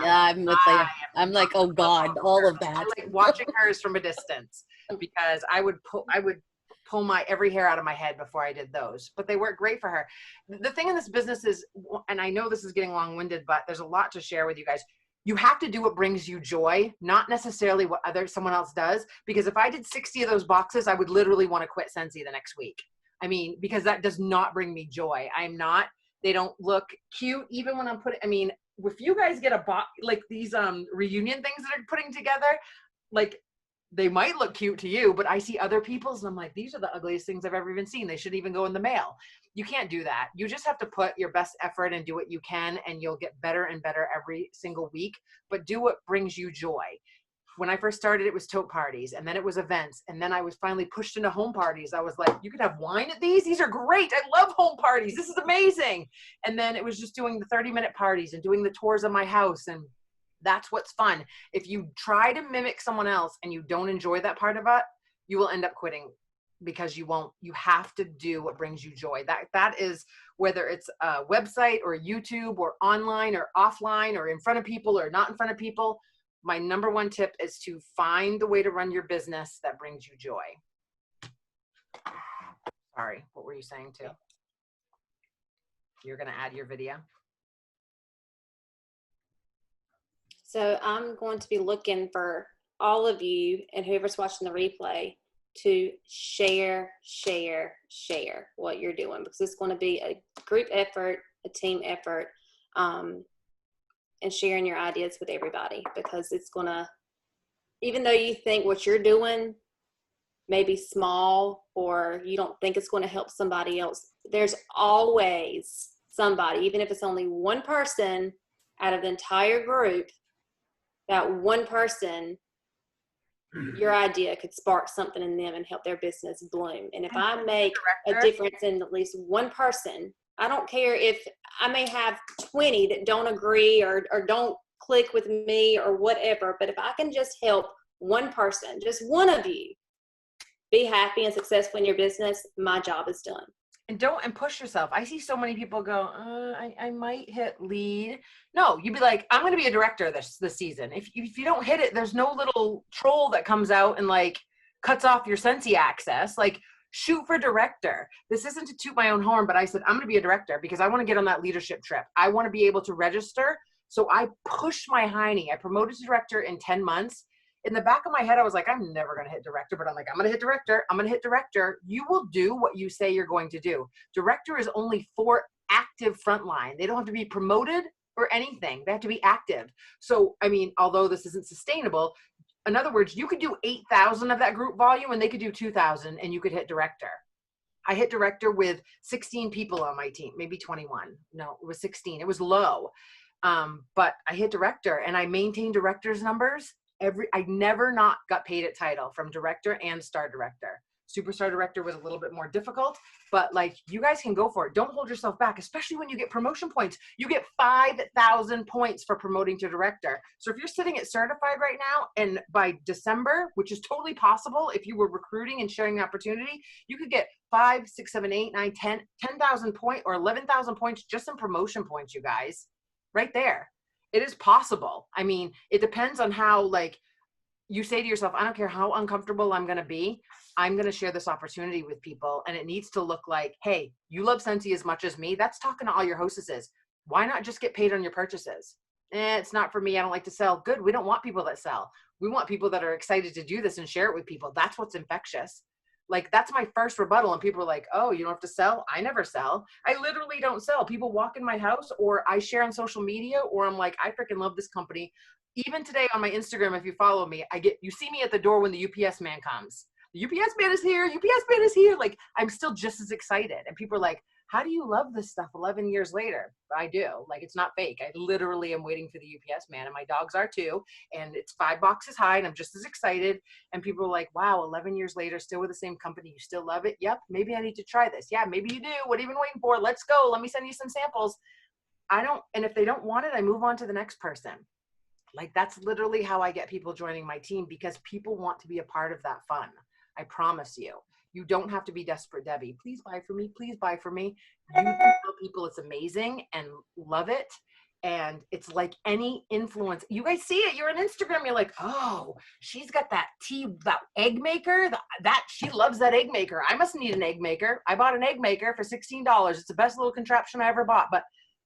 yeah, I'm like, oh God, all of that. I like watching hers from a distance, because I would pull my every hair out of my head before I did those, but they work great for her. The thing in this business is, and I know this is getting long-winded, but there's a lot to share with you guys. You have to do what brings you joy, not necessarily what someone else does. Because if I did 60 of those boxes, I would literally want to quit Scentsy the next week. I mean, because that does not bring me joy. They don't look cute. Even when I'm if you guys get a box, like these reunion things that are putting together, like, they might look cute to you, but I see other people's and I'm like, these are the ugliest things I've ever even seen. They should even go in the mail. You can't do that. You just have to put your best effort and do what you can, and you'll get better and better every single week. But do what brings you joy. When I first started, it was tote parties, and then it was events, and then I was finally pushed into home parties. I was like, you could have wine at these? These are great. I love home parties. This is amazing. And then it was just doing the 30-minute parties and doing the tours of my house, and that's what's fun. If you try to mimic someone else and you don't enjoy that part of it, you will end up quitting, because you have to do what brings you joy. That is, whether it's a website or YouTube or online or offline or in front of people or not in front of people. My number one tip is to find the way to run your business that brings you joy. Sorry, what were you saying too? You're going to add your video? So I'm going to be looking for all of you and whoever's watching the replay to share what you're doing, because it's going to be a group effort, a team effort, and sharing your ideas with everybody, because it's going to, even though you think what you're doing may be small or you don't think it's going to help somebody else, there's always somebody, even if it's only one person out of the entire group, that one person, your idea could spark something in them and help their business bloom. And if I make a difference in at least one person, I don't care if I may have 20 that don't agree or don't click with me or whatever, but if I can just help one person, just one of you, be happy and successful in your business, my job is done. And don't push yourself. I see so many people go, I might hit lead. No, you'd be like, I'm going to be a director this season. If you don't hit it, there's no little troll that comes out and like cuts off your Scentsy access. Like, shoot for director. This isn't to toot my own horn, but I said, I'm going to be a director because I want to get on that leadership trip. I want to be able to register. So I pushed my hiney. I promoted to director in 10 months. In the back of my head, I was like, I'm never going to hit director, but I'm like, I'm going to hit director. I'm going to hit director. You will do what you say you're going to do. Director is only for active frontline. They don't have to be promoted or anything. They have to be active. So, I mean, although this isn't sustainable, in other words, you could do 8,000 of that group volume and they could do 2,000 and you could hit director. I hit director with 16 people on my team, maybe 21. No, it was 16. It was low. But I hit director and I maintained director's numbers. I never not got paid at title from director and star director. Superstar director was a little bit more difficult, but like you guys can go for it. Don't hold yourself back, especially when you get promotion points. You get 5,000 points for promoting to director. So if you're sitting at certified right now and by December, which is totally possible, if you were recruiting and sharing the opportunity, you could get 5, 6, 7, 8, 9, 10, 10,000 points or 11,000 points just in promotion points, you guys, right there. It is possible. I mean, it depends on how, like, you say to yourself, I don't care how uncomfortable I'm going to be. I'm going to share this opportunity with people. And it needs to look like, hey, you love Scentsy as much as me. That's talking to all your hostesses. Why not just get paid on your purchases? It's not for me. I don't like to sell. Good. We don't want people that sell. We want people that are excited to do this and share it with people. That's what's infectious. Like, that's my first rebuttal. And people are like, oh, you don't have to sell. I never sell. I literally don't sell. People walk in my house or I share on social media, or I'm like, I freaking love this company. Even today on my Instagram, if you follow me, you see me at the door when the UPS man comes. The UPS man is here. UPS man is here. Like, I'm still just as excited. And people are like, how do you love this stuff 11 years later? I do. Like, it's not fake. I literally am waiting for the UPS man, and my dogs are too. And it's 5 boxes high, and I'm just as excited. And people are like, wow, 11 years later, still with the same company. You still love it? Yep. Maybe I need to try this. Yeah, maybe you do. What have you been waiting for? Let's go. Let me send you some samples. And if they don't want it, I move on to the next person. Like, that's literally how I get people joining my team, because people want to be a part of that fun. I promise you. You don't have to be desperate, Debbie. Please buy for me. Please buy for me. You can tell people it's amazing and love it. And it's like any influence. You guys see it. You're on Instagram. You're like, oh, she's got that that egg maker. She loves that egg maker. I must need an egg maker. I bought an egg maker for $16. It's the best little contraption I ever bought. But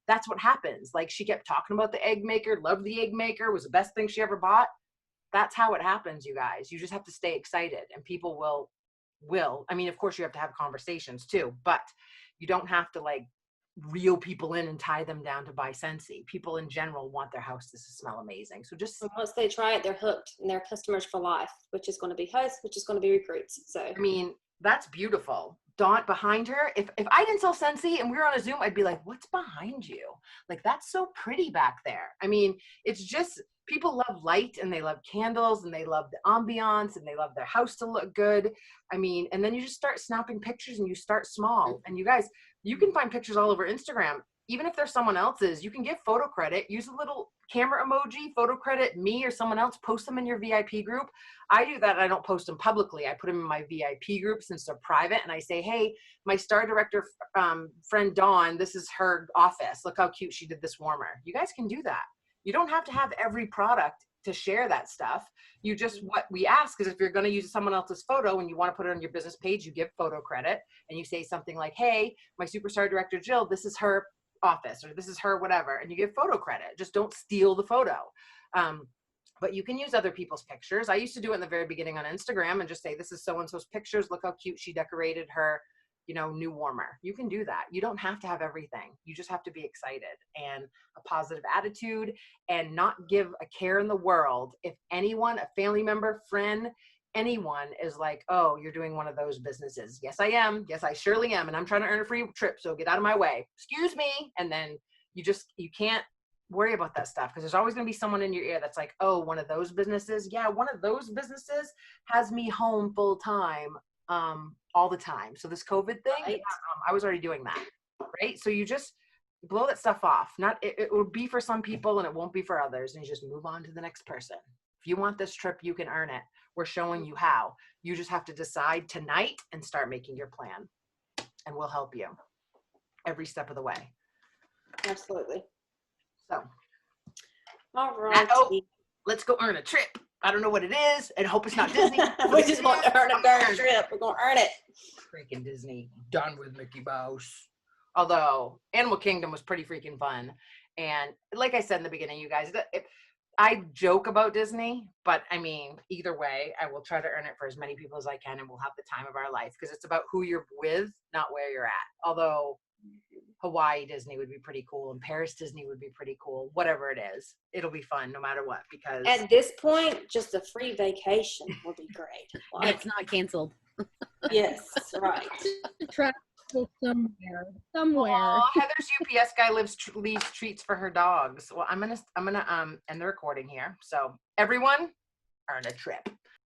that's what happens. Like, she kept talking about the egg maker, loved the egg maker, was the best thing she ever bought. That's how it happens, you guys. You just have to stay excited, and people will. I mean, of course you have to have conversations too, but you don't have to like reel people in and tie them down to buy Scentsy. People in general want their houses to smell amazing. So just once they try it, they're hooked, and they're customers for life, which is going to be hosts, which is going to be recruits. So I mean, that's beautiful. Dawn behind her. If I didn't sell Scentsy and we were on a Zoom, I'd be like, what's behind you? Like, that's so pretty back there. I mean, it's just, people love light, and they love candles, and they love the ambiance, and they love their house to look good. I mean, and then you just start snapping pictures, and you start small. And you guys, you can find pictures all over Instagram. Even if they're someone else's, you can give photo credit, use a little camera emoji, photo credit me or someone else, post them in your VIP group. I do that. I don't post them publicly. I put them in my VIP group since they're private. And I say, hey, my star director friend, Dawn, this is her office. Look how cute she did this warmer. You guys can do that. You don't have to have every product to share that stuff. You just, what we ask is, if you're going to use someone else's photo and you want to put it on your business page, you give photo credit, and you say something like, hey, my superstar director, Jill, this is her office, or this is her whatever, and you give photo credit. Just don't steal the photo. But you can use other people's pictures. I used to do it in the very beginning on Instagram and just say, this is so-and-so's pictures. Look how cute she decorated her, new warmer. You can do that. You don't have to have everything. You just have to be excited and a positive attitude, and not give a care in the world if anyone, a family member, friend, anyone is like, oh, you're doing one of those businesses. Yes, I am. Yes, I surely am. And I'm trying to earn a free trip. So get out of my way. Excuse me. And then you can't worry about that stuff, because there's always going to be someone in your ear that's like, oh, one of those businesses. Yeah, one of those businesses has me home full time all the time. So this COVID thing, right. I was already doing that. Right. So you just blow that stuff off. It will be for some people and it won't be for others. And you just move on to the next person. If you want this trip, you can earn it. We're showing you how. You just have to decide tonight and start making your plan, and we'll help you every step of the way. Absolutely. So, all right. let's go earn a trip. I don't know what it is, and hope it's not Disney. We just want to earn a darn trip. We're going to earn it. Freaking Disney. Done with Mickey Mouse. Although Animal Kingdom was pretty freaking fun. And like I said in the beginning, you guys, I joke about Disney, but I mean, either way, I will try to earn it for as many people as I can, and we'll have the time of our life, because it's about who you're with, not where you're at. Although Hawaii Disney would be pretty cool, and Paris Disney would be pretty cool. Whatever it is, it'll be fun no matter what, because At this point, just a free vacation would be great. Like, It's not canceled. yes, right. Travel somewhere. Aw, Heather's UPS guy leaves treats for her dogs. Well, I'm gonna end the recording here. So everyone, earn a trip.